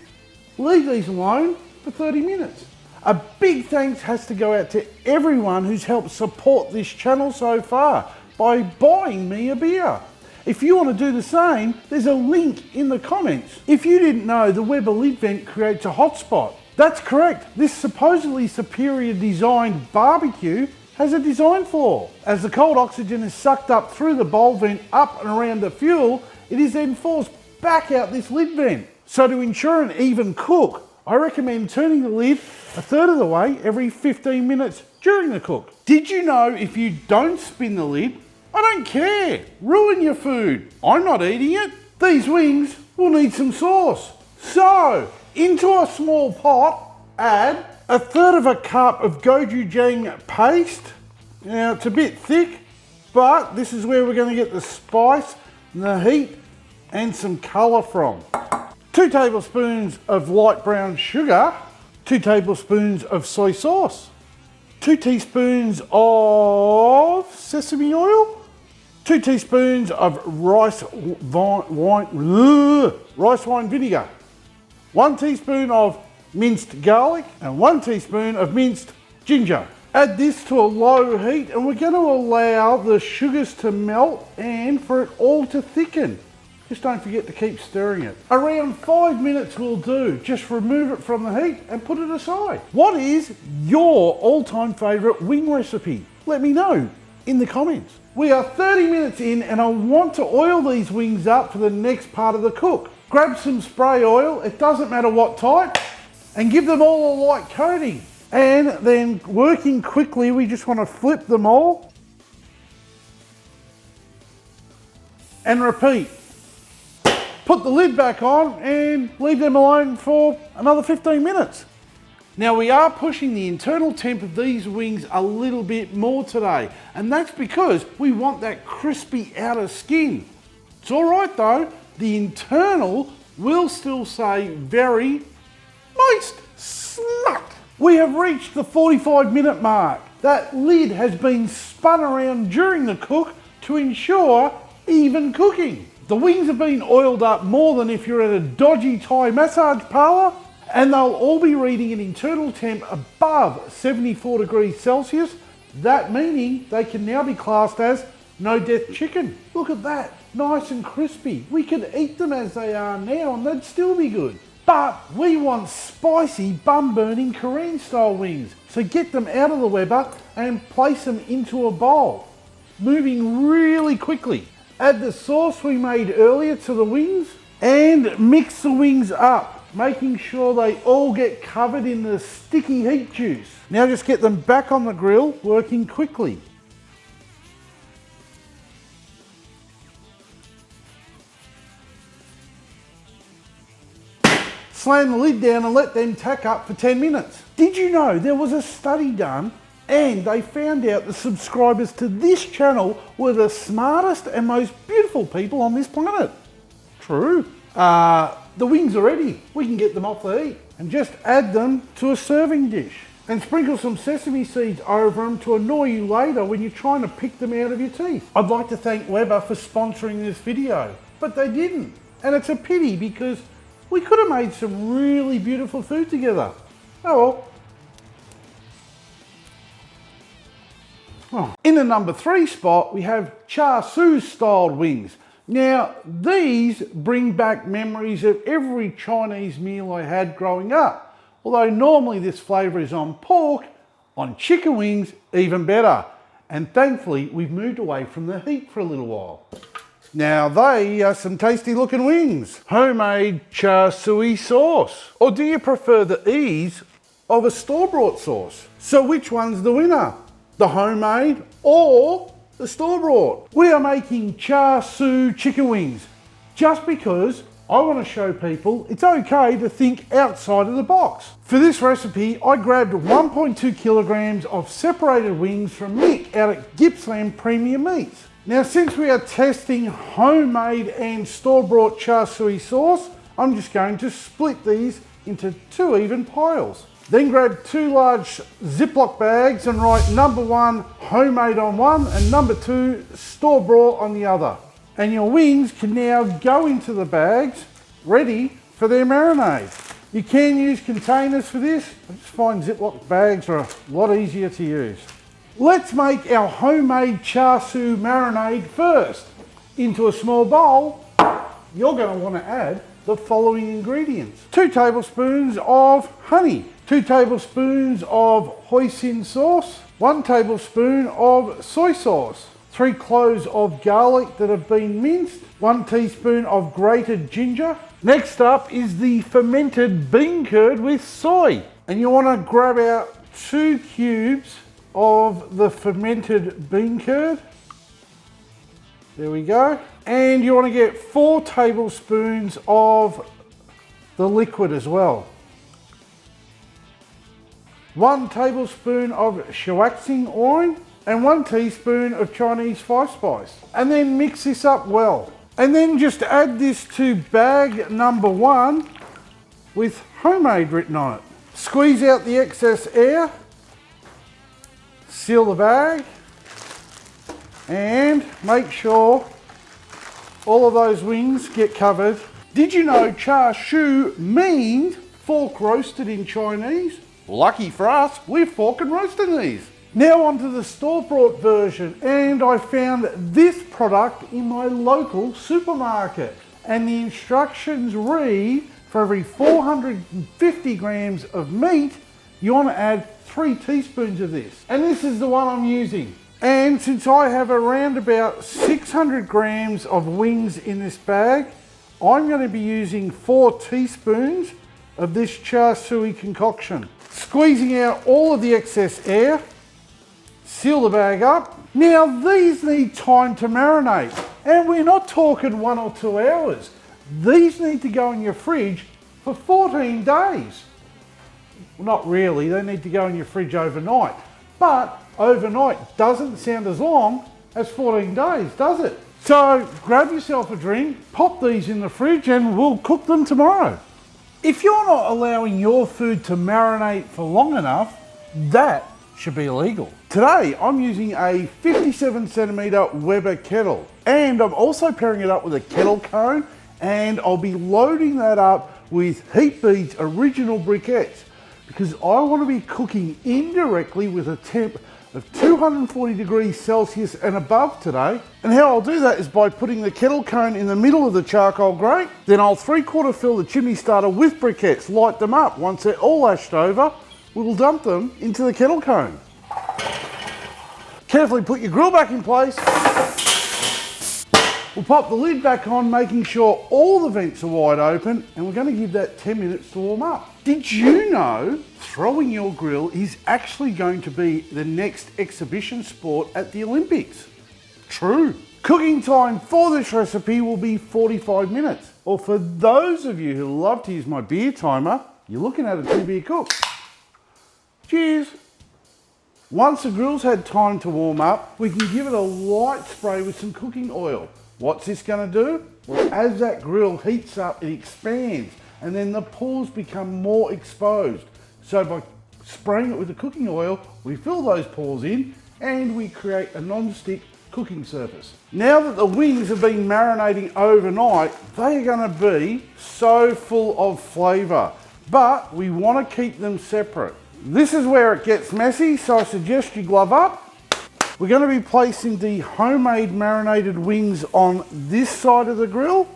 leave these alone for 30 minutes. A big thanks has to go out to everyone who's helped support this channel so far by buying me a beer. If you want to do the same, there's a link in the comments. If you didn't know, the Weber lid vent creates a hotspot. That's correct. This supposedly superior designed barbecue has a design flaw. As the cold oxygen is sucked up through the bowl vent up and around the fuel, it is then forced back out this lid vent. So to ensure an even cook, I recommend turning the lid a third of the way every 15 minutes during the cook. Did you know if you don't spin the lid, I don't care, ruin your food. I'm not eating it. These wings will need some sauce. So, into a small pot, add a third of a cup of gochujang paste. Now it's a bit thick, but this is where we're going to get the spice, the heat, and some colour from. 2 tablespoons of light brown sugar, 2 tablespoons of soy sauce, 2 teaspoons of sesame oil, 2 teaspoons of rice wine vinegar, 1 teaspoon of minced garlic, and 1 teaspoon of minced ginger. Add this to a low heat and we're going to allow the sugars to melt and for it all to thicken. Just don't forget to keep stirring it. Around 5 minutes will do. Just remove it from the heat and put it aside. What is your all-time favourite wing recipe? Let me know in the comments. We are 30 minutes in and I want to oil these wings up for the next part of the cook. Grab some spray oil, it doesn't matter what type, and give them all a light coating. And then working quickly, we just want to flip them all and repeat. Put the lid back on and leave them alone for another 15 minutes. Now we are pushing the internal temp of these wings a little bit more today, and that's because we want that crispy outer skin. It's all right though, the internal will still say very moist, slut. We have reached the 45-minute mark. That lid has been spun around during the cook to ensure even cooking. The wings have been oiled up more than if you're at a dodgy Thai massage parlour, and they'll all be reading an internal temp above 74 degrees Celsius, that meaning they can now be classed as no death chicken. Look at that, nice and crispy. We could eat them as they are now and they'd still be good. But we want spicy, bum-burning Korean style wings. So get them out of the Weber and place them into a bowl, moving really quickly. Add the sauce we made earlier to the wings and mix the wings up, making sure they all get covered in the sticky heat juice. Now just get them back on the grill, working quickly. Slam the lid down and let them tack up for 10 minutes. Did you know there was a study done and they found out the subscribers to this channel were the smartest and most beautiful people on this planet? True. The wings are ready. We can get them off the heat and just add them to a serving dish and sprinkle some sesame seeds over them to annoy you later when you're trying to pick them out of your teeth. I'd like to thank Weber for sponsoring this video, but they didn't. And it's a pity because we could have made some really beautiful food together. Oh well. Oh. In the number 3 spot, we have Char styled wings. Now, these bring back memories of every Chinese meal I had growing up. Although normally this flavour is on pork, on chicken wings, even better. And thankfully, we've moved away from the heat for a little while. Now they are some tasty looking wings. Homemade char siu sauce. Or do you prefer the ease of a store-bought sauce. So which one's the winner? The homemade or the store-bought? We are making char siu chicken wings just because I want to show people it's okay to think outside of the box. For this recipe, I grabbed 1.2 kilograms of separated wings from Mick out at Gippsland Premium Meats. Now, since we are testing homemade and store-bought char siu sauce, I'm just going to split these into 2 even piles. Then grab 2 large Ziploc bags and write number 1 homemade on one and number 2 store-bought on the other. And your wings can now go into the bags, ready for their marinade. You can use containers for this. I just find Ziploc bags are a lot easier to use. Let's make our homemade char siu marinade first. Into a small bowl, you're going to want to add the following ingredients. 2 tablespoons of honey, 2 tablespoons of hoisin sauce, 1 tablespoon of soy sauce, 3 cloves of garlic that have been minced, 1 teaspoon of grated ginger. Next up is the fermented bean curd with soy. And you want to grab out 2 cubes of the fermented bean curd. There we go. And you want to get 4 tablespoons of the liquid as well. 1 tablespoon of Schueys oil and 1 teaspoon of Chinese 5-spice. And then mix this up well. And then just add this to bag number 1 with homemade written on it. Squeeze out the excess air, seal the bag, and make sure all of those wings get covered. Did you know char siu means fork roasted in Chinese? Lucky for us, we're fork and roasting these. Now onto the store-bought version, and I found this product in my local supermarket. And the instructions read, for every 450 grams of meat, you want to add 3 teaspoons of this. And this is the one I'm using. And since I have around about 600 grams of wings in this bag, I'm going to be using 4 teaspoons of this char siu concoction. Squeezing out all of the excess air, seal the bag up. Now these need time to marinate, and we're not talking 1 or 2 hours. These need to go in your fridge for 14 days. Well, not really, they need to go in your fridge overnight. But overnight doesn't sound as long as 14 days, does it? So grab yourself a drink, pop these in the fridge, and we'll cook them tomorrow. If you're not allowing your food to marinate for long enough, that should be illegal. Today, I'm using a 57 centimeter Weber kettle, and I'm also pairing it up with a kettle cone, and I'll be loading that up with Heat Beads original briquettes, because I want to be cooking indirectly with a temp of 240 degrees Celsius and above today. And how I'll do that is by putting the kettle cone in the middle of the charcoal grate. Then I'll 3/4 fill the chimney starter with briquettes, light them up. Once they're all ashed over, we will dump them into the kettle cone. Carefully put your grill back in place. We'll pop the lid back on, making sure all the vents are wide open, and we're going to give that 10 minutes to warm up. Did you know throwing your grill is actually going to be the next exhibition sport at the Olympics? True. Cooking time for this recipe will be 45 minutes. Or for those of you who love to use my beer timer, you're looking at a 2-beer cook. Cheers. Once the grill's had time to warm up, we can give it a light spray with some cooking oil. What's this going to do? Well, as that grill heats up, it expands, and then the pores become more exposed. So by spraying it with the cooking oil, we fill those pores in, and we create a non-stick cooking surface. Now that the wings have been marinating overnight, they are going to be so full of flavour, but we want to keep them separate. This is where it gets messy, so I suggest you glove up. We're going to be placing the homemade marinated wings on this side of the grill,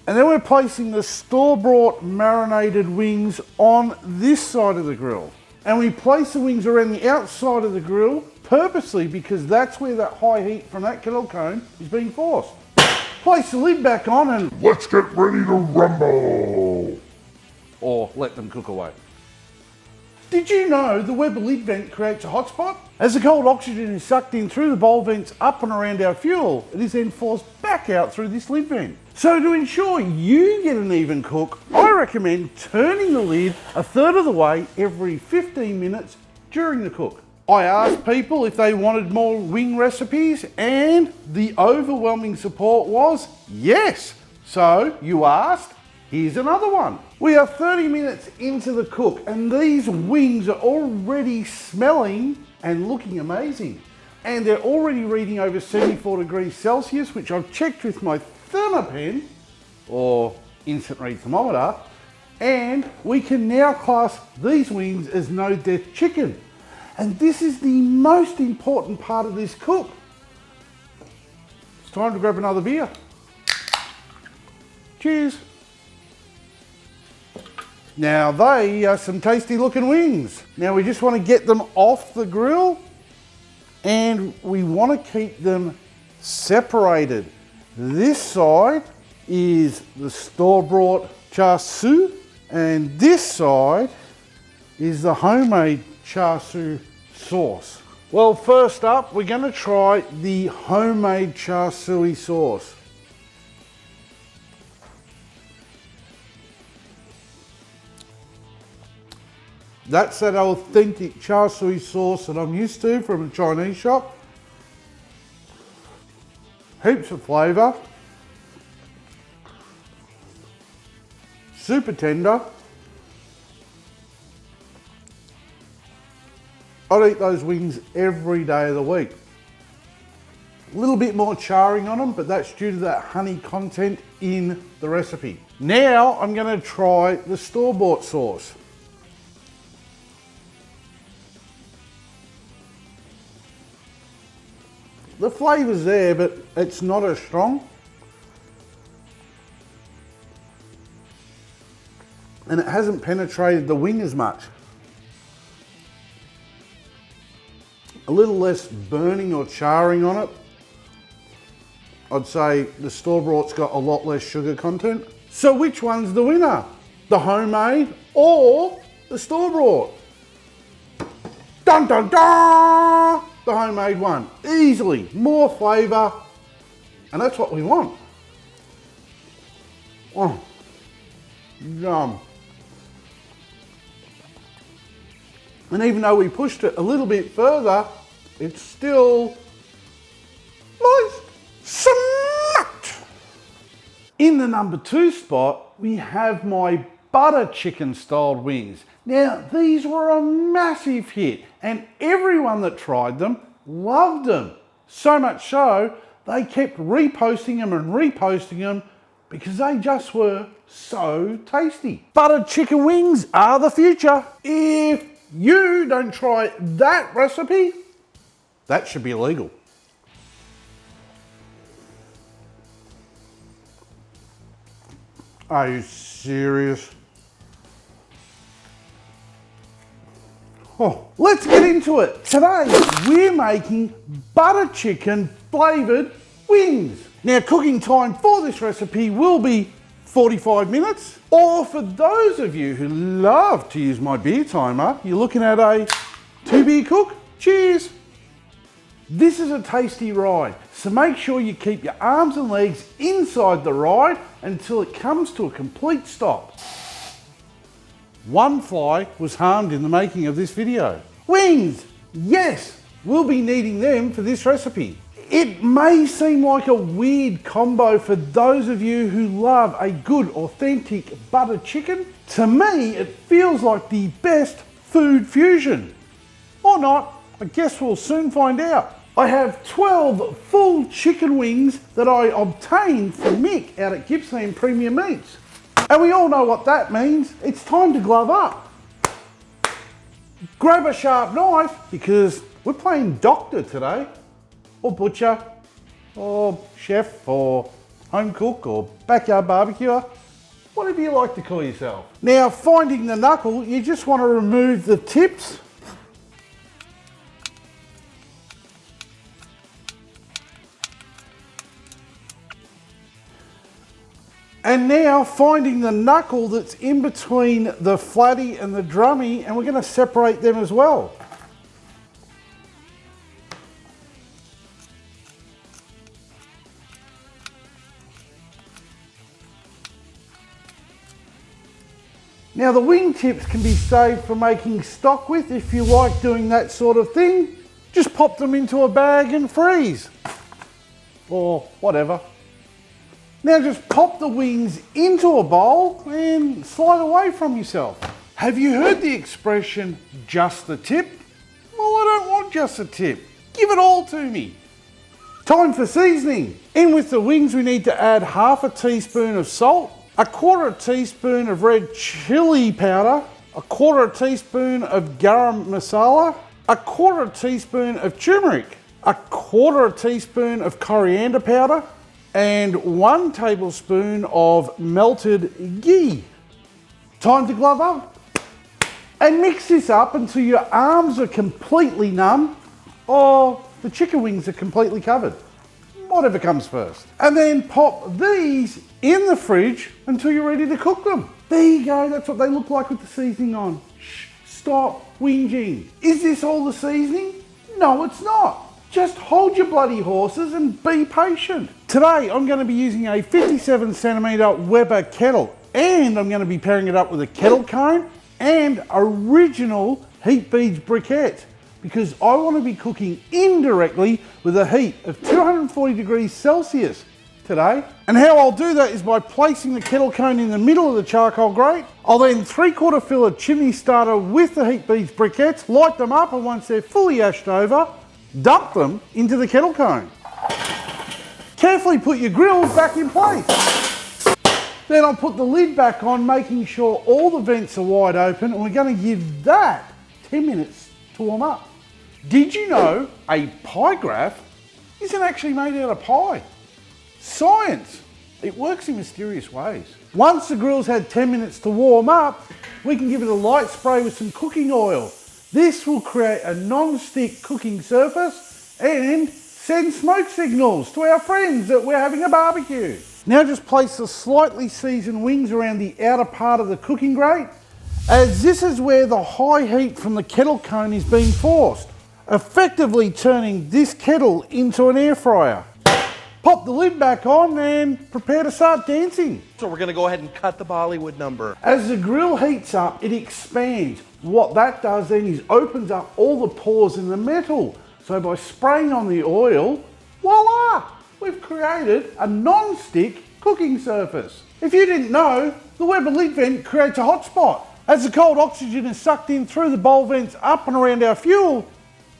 and then we're placing the store-bought marinated wings on this side of the grill. And we place the wings around the outside of the grill purposely because that's where that high heat from that kettle cone is being forced. Place the lid back on and Let's get ready to rumble! or let them cook away. Did you know the Weber lid vent creates a hotspot? As the cold oxygen is sucked in through the bowl vents up and around our fuel, it is then forced back out through this lid vent. So to ensure you get an even cook, I recommend turning the lid a third of the way every 15 minutes during the cook. I asked people if they wanted more wing recipes and the overwhelming support was yes. So you asked, here's another one. We are 30 minutes into the cook and these wings are already smelling and looking amazing. And they're already reading over 74 degrees Celsius, which I've checked with my thermopen or instant read thermometer. And we can now class these wings as no death chicken. And this is the most important part of this cook. It's time to grab another beer. Cheers. Now they are some tasty looking wings. Now we just want to get them off the grill and we want to keep them separated. This side is the store-bought char siu and this side is the homemade char siu sauce. Well, first up, we're going to try the homemade char siu sauce. That's that authentic char siu sauce that I'm used to from a Chinese shop. Heaps of flavour. Super tender. I'd eat those wings every day of the week. A little bit more charring on them, but that's due to that honey content in the recipe. Now I'm going to try the store-bought sauce. The flavour's there, but it's not as strong. And it hasn't penetrated the wing as much. A little less burning or charring on it. I'd say the store-bought's got a lot less sugar content. So which one's the winner? The homemade or the store-bought? Dun dun dun! The homemade one. Easily, more flavour, and that's what we want. Oh, yum. And even though we pushed it a little bit further, it's still moist. Smacked. In the number 2 spot, we have my butter chicken styled wings. Now, these were a massive hit and everyone that tried them loved them. So much so, they kept reposting them and reposting them because they just were so tasty. Buttered chicken wings are the future. If you don't try that recipe, that should be illegal. Are you serious? Oh, let's get into it. Today, we're making butter chicken flavoured wings. Now, cooking time for this recipe will be 45 minutes. Or for those of you who love to use my beer timer, you're looking at a 2-beer cook. Cheers. This is a tasty ride, so make sure you keep your arms and legs inside the ride until it comes to a complete stop. One fly was harmed in the making of this video. Wings, yes, we'll be needing them for this recipe. It may seem like a weird combo for those of you who love a good authentic butter chicken. To me, it feels like the best food fusion. Or not, I guess we'll soon find out. I have 12 full chicken wings that I obtained from Mick out at Gippsland Premium Meats. And we all know what that means. It's time to glove up. Grab a sharp knife because we're playing doctor today, or butcher, or chef, or home cook, or backyard barbecuer, whatever you like to call yourself. Now, finding the knuckle, you just want to remove the tips. And now finding the knuckle that's in between the flatty and the drummy, and we're going to separate them as well. Now the wing tips can be saved for making stock with if you like doing that sort of thing. Just pop them into a bag and freeze. Or whatever. Now just pop the wings into a bowl and slide away from yourself. Have you heard the expression, just the tip? Well, I don't want just the tip. Give it all to me. Time for seasoning. In with the wings we need to add half a teaspoon of salt, a quarter teaspoon of red chilli powder, a quarter teaspoon of garam masala, a quarter teaspoon of turmeric, a quarter teaspoon of coriander powder, and 1 tablespoon of melted ghee. Time to glove up. And mix this up until your arms are completely numb or the chicken wings are completely covered. Whatever comes first. And then pop these in the fridge until you're ready to cook them. There you go, that's what they look like with the seasoning on. Shh, stop whinging. Is this all the seasoning? No, it's not. Just hold your bloody horses and be patient. Today, I'm going to be using a 57 centimetre Weber kettle, and I'm going to be pairing it up with a kettle cone and original heat beads briquette, because I want to be cooking indirectly with a heat of 240 degrees Celsius today. And how I'll do that is by placing the kettle cone in the middle of the charcoal grate. I'll then 3/4 fill a chimney starter with the heat beads briquettes, light them up, and once they're fully ashed over, dump them into the kettle cone. Carefully put your grills back in place. Then I'll put the lid back on, making sure all the vents are wide open, and we're going to give that 10 minutes to warm up. Did you know a pie graph isn't actually made out of pie? Science! It works in mysterious ways. Once the grill's had 10 minutes to warm up, we can give it a light spray with some cooking oil. This will create a non-stick cooking surface and send smoke signals to our friends that we're having a barbecue. Now just place the slightly seasoned wings around the outer part of the cooking grate, as this is where the high heat from the kettle cone is being forced, effectively turning this kettle into an air fryer. Pop the lid back on and prepare to start dancing. So we're gonna go ahead and cut the Bollywood number. As the grill heats up, it expands. What that does then is opens up all the pores in the metal. So by spraying on the oil, voila! We've created a non-stick cooking surface. If you didn't know, the Weber lid vent creates a hot spot. As the cold oxygen is sucked in through the bowl vents up and around our fuel,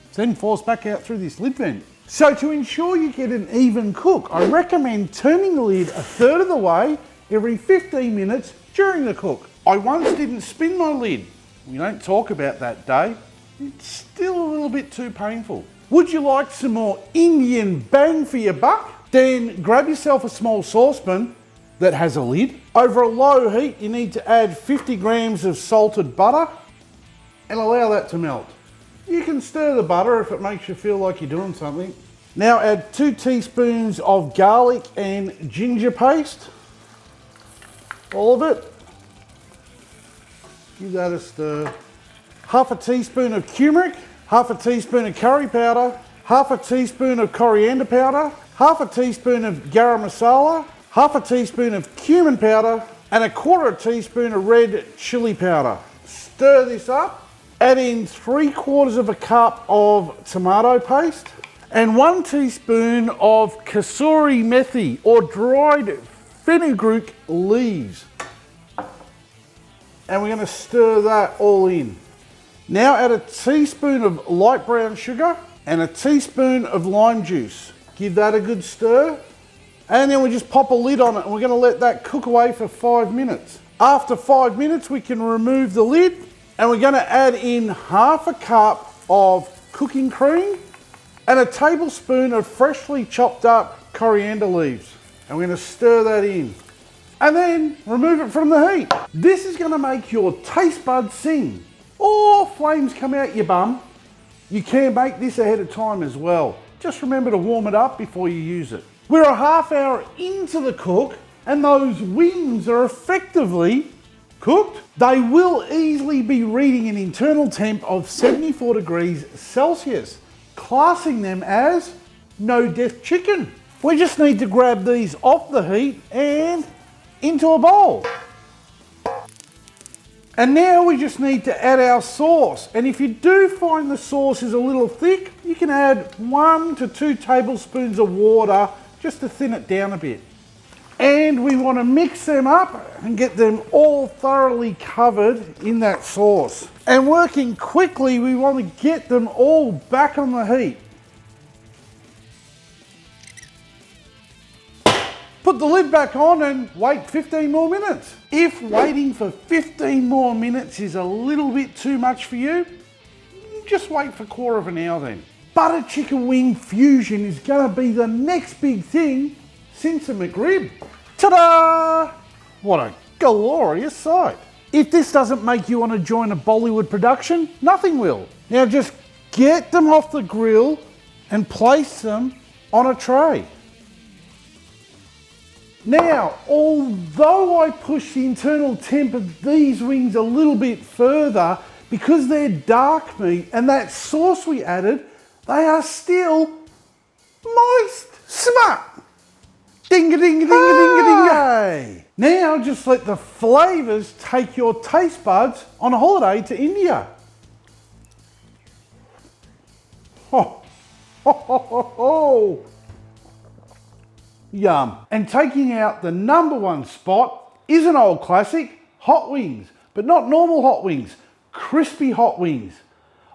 it's then forced back out through this lid vent. So to ensure you get an even cook, I recommend turning the lid 1/3 of the way every 15 minutes during the cook. I once didn't spin my lid. We don't talk about that day. It's still a little bit too painful. Would you like some more Indian bang for your buck? Then grab yourself a small saucepan that has a lid. Over a low heat, you need to add 50 grams of salted butter and allow that to melt. You can stir the butter if it makes you feel like you're doing something. Now add 2 teaspoons of garlic and ginger paste. All of it. Give that a stir. Half a teaspoon of turmeric, half a teaspoon of curry powder, half a teaspoon of coriander powder, half a teaspoon of garam masala, half a teaspoon of cumin powder, and a quarter teaspoon of red chilli powder. Stir this up. Add in 3/4 of a cup of tomato paste and 1 teaspoon of kasuri methi or dried fenugreek leaves. And we're going to stir that all in. Now add a teaspoon of light brown sugar and a teaspoon of lime juice. Give that a good stir. And then we just pop a lid on it and we're going to let that cook away for 5 minutes. After 5 minutes, we can remove the lid and we're going to add in half a cup of cooking cream and a tablespoon of freshly chopped up coriander leaves. And we're going to stir that in. And then remove it from the heat. This is going to make your taste buds sing or flames come out your bum. You can make this ahead of time as well. Just remember to warm it up before you use it. We're a half hour into the cook and those wings are effectively cooked, they will easily be reading an internal temp of 74 degrees Celsius, classing them as no-death chicken. We just need to grab these off the heat and into a bowl. And now we just need to add our sauce. And if you do find the sauce is a little thick, you can add 1 to 2 tablespoons of water just to thin it down a bit. And we want to mix them up and get them all thoroughly covered in that sauce. And working quickly, we want to get them all back on the heat. Put the lid back on and wait 15 more minutes. If waiting for 15 more minutes is a little bit too much for you, just wait for 1/4 of an hour then. Butter chicken wing fusion is going to be the next big thing since a McRib. Ta-da! What a glorious sight. If this doesn't make you want to join a Bollywood production, nothing will. Now just get them off the grill and place them on a tray. Now, although I push the internal temp of these wings a little bit further, because they're dark meat and that sauce we added, they are still moist. Smart. Ding-a-ding-a-ding-a-ding-a-ding-a. Now just let the flavours take your taste buds on a holiday to India. Oh, ho, ho, ho, ho. Yum. And taking out the #1 spot is an old classic, hot wings, but not normal hot wings, crispy hot wings.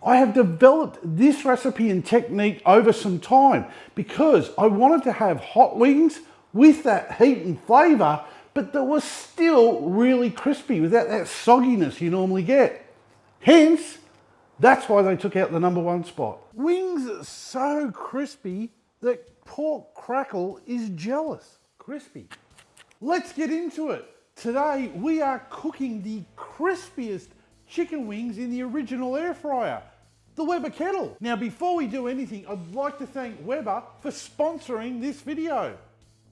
I have developed this recipe and technique over some time because I wanted to have hot wings with that heat and flavour, but that was still really crispy without that sogginess you normally get. Hence, that's why they took out the #1 spot. Wings are so crispy that pork crackle is jealous. Crispy. Let's get into it. Today we are cooking the crispiest chicken wings in the original air fryer, the Weber kettle. Now before we do anything, I'd like to thank Weber for sponsoring this video.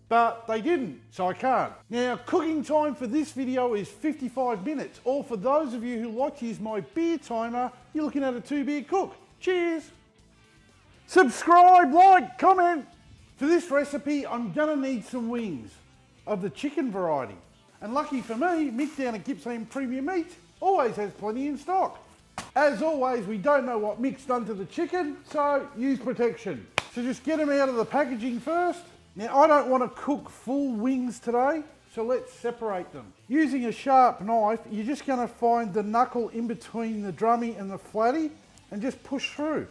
But they didn't, so I can't. Now cooking time for this video is 55 minutes, or for those of you who like to use my beer timer, you're looking at a 2-beer cook. Cheers. Subscribe, like, comment. For this recipe, I'm gonna need some wings of the chicken variety. And lucky for me, Mick down at Gippsland Premium Meat always has plenty in stock. As always, we don't know what Mick's done to the chicken, so use protection. So just get them out of the packaging first. Now, I don't want to cook full wings today, so let's separate them. Using a sharp knife, you're just gonna find the knuckle in between the drummy and the flatty and just push through.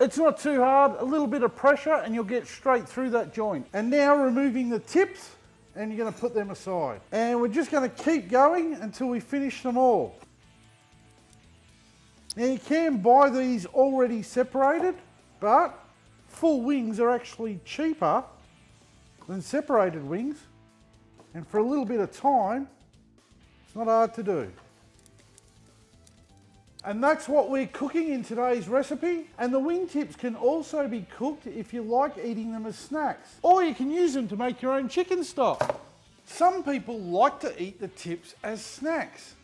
It's not too hard, a little bit of pressure and you'll get straight through that joint. And now removing the tips, and you're going to put them aside. And we're just going to keep going until we finish them all. Now you can buy these already separated, but full wings are actually cheaper than separated wings. And for a little bit of time, it's not hard to do. And that's what we're cooking in today's recipe. And the wing tips can also be cooked if you like eating them as snacks. Or you can use them to make your own chicken stock. Some people like to eat the tips as snacks.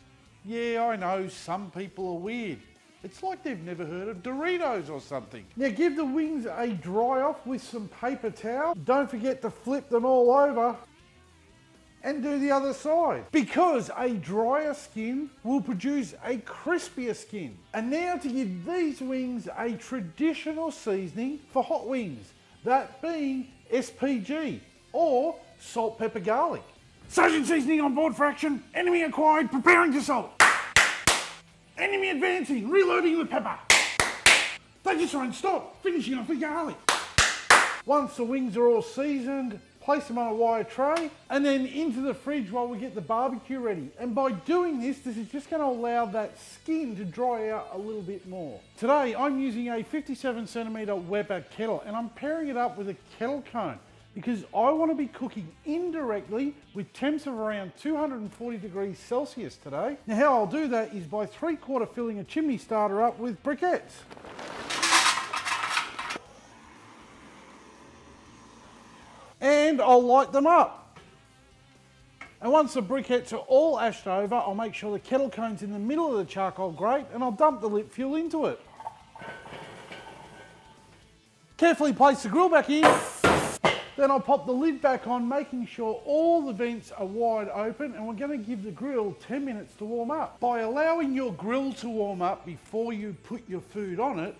Yeah, I know, some people are weird. It's like they've never heard of Doritos or something. Now give the wings a dry off with some paper towel. Don't forget to flip them all over. And do the other side, because a drier skin will produce a crispier skin. And now to give these wings a traditional seasoning for hot wings, that being SPG or salt, pepper, garlic. Sergeant seasoning on board for action. Enemy acquired, preparing to salt. Enemy advancing, reloading with pepper. They just won't stop, finishing off with garlic. Once the wings are all seasoned, place them on a wire tray and then into the fridge while we get the barbecue ready. And by doing this, this is just going to allow that skin to dry out a little bit more. Today, I'm using a 57cm Weber kettle and I'm pairing it up with a kettle cone because I want to be cooking indirectly with temps of around 240 degrees Celsius today. Now how I'll do that is by 3/4 filling a chimney starter up with briquettes. And I'll light them up. And once the briquettes are all ashed over, I'll make sure the kettle cone's in the middle of the charcoal grate and I'll dump the lit fuel into it. Carefully place the grill back in. Then I'll pop the lid back on, making sure all the vents are wide open, and we're going to give the grill 10 minutes to warm up. By allowing your grill to warm up before you put your food on it,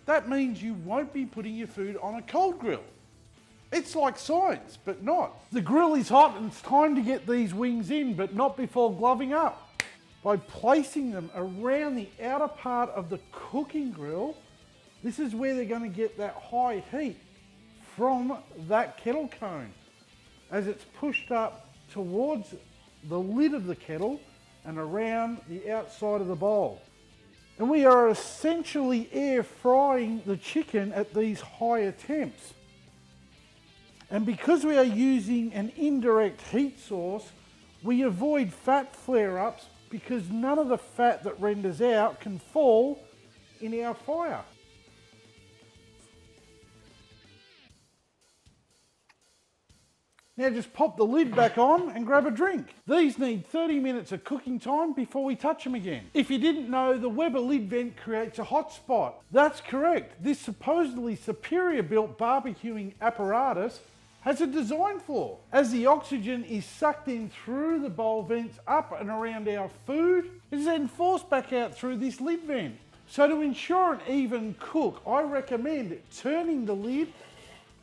that means you won't be putting your food on a cold grill. It's like science, but not. The grill is hot and it's time to get these wings in, but not before gloving up. By placing them around the outer part of the cooking grill, this is where they're going to get that high heat from that kettle cone as it's pushed up towards the lid of the kettle and around the outside of the bowl. And we are essentially air frying the chicken at these higher temps. And because we are using an indirect heat source, we avoid fat flare-ups because none of the fat that renders out can fall in our fire. Now just pop the lid back on and grab a drink. These need 30 minutes of cooking time before we touch them again. If you didn't know, the Weber lid vent creates a hot spot. That's correct. This supposedly superior built barbecuing apparatus has a design flaw. As the oxygen is sucked in through the bowl vents up and around our food, it is then forced back out through this lid vent. So to ensure an even cook, I recommend turning the lid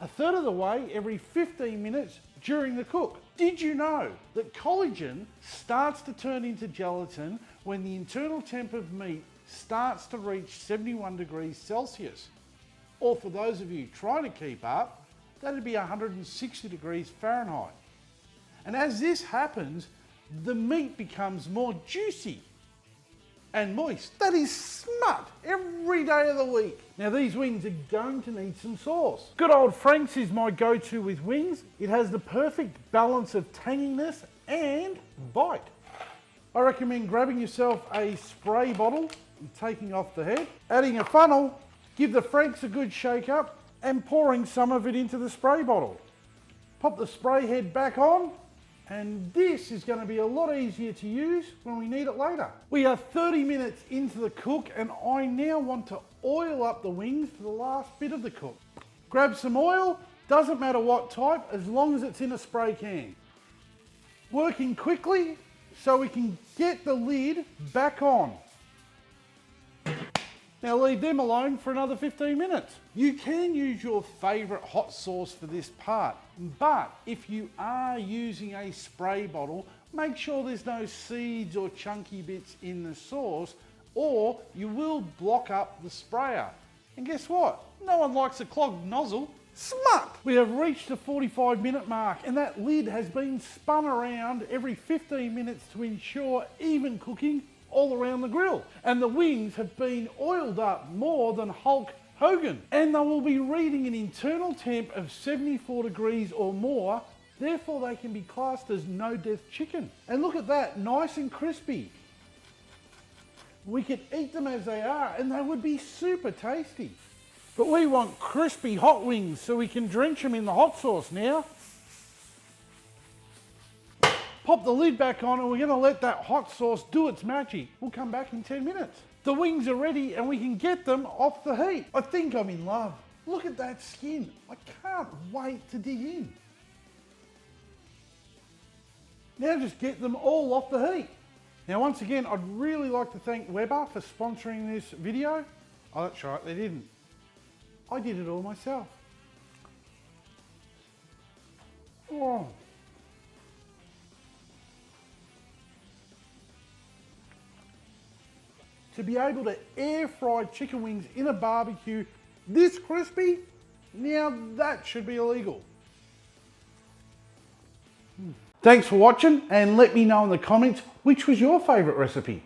a third of the way every 15 minutes during the cook. Did you know that collagen starts to turn into gelatin when the internal temp of meat starts to reach 71 degrees Celsius? Or for those of you trying to keep up, that'd be 160 degrees Fahrenheit. And as this happens, the meat becomes more juicy and moist. That is smut every day of the week. Now these wings are going to need some sauce. Good old Frank's is my go-to with wings. It has the perfect balance of tanginess and bite. I recommend grabbing yourself a spray bottle and taking off the head, adding a funnel, give the Frank's a good shake up and pouring some of it into the spray bottle. Pop the spray head back on, and this is going to be a lot easier to use when we need it later. We are 30 minutes into the cook and I now want to oil up the wings for the last bit of the cook. Grab some oil, doesn't matter what type, as long as it's in a spray can. Working quickly so we can get the lid back on. Now leave them alone for another 15 minutes. You can use your favourite hot sauce for this part, but if you are using a spray bottle, make sure there's no seeds or chunky bits in the sauce, or you will block up the sprayer. And guess what? No one likes a clogged nozzle. Smut! We have reached the 45-minute mark and that lid has been spun around every 15 minutes to ensure even cooking all around the grill. And the wings have been oiled up more than Hulk Hogan. And they will be reading an internal temp of 74 degrees or more, therefore they can be classed as no-death chicken. And look at that, nice and crispy. We could eat them as they are and they would be super tasty. But we want crispy hot wings so we can drench them in the hot sauce now. Pop the lid back on and we're going to let that hot sauce do its magic. We'll come back in 10 minutes. The wings are ready and we can get them off the heat. I think I'm in love. Look at that skin. I can't wait to dig in. Now just get them all off the heat. Now once again, I'd really like to thank Weber for sponsoring this video. Oh, that's right, they didn't. I did it all myself. Oh. To be able to air fry chicken wings in a barbecue this crispy, now that should be illegal. Thanks for watching and let me know in the comments which was your favourite recipe.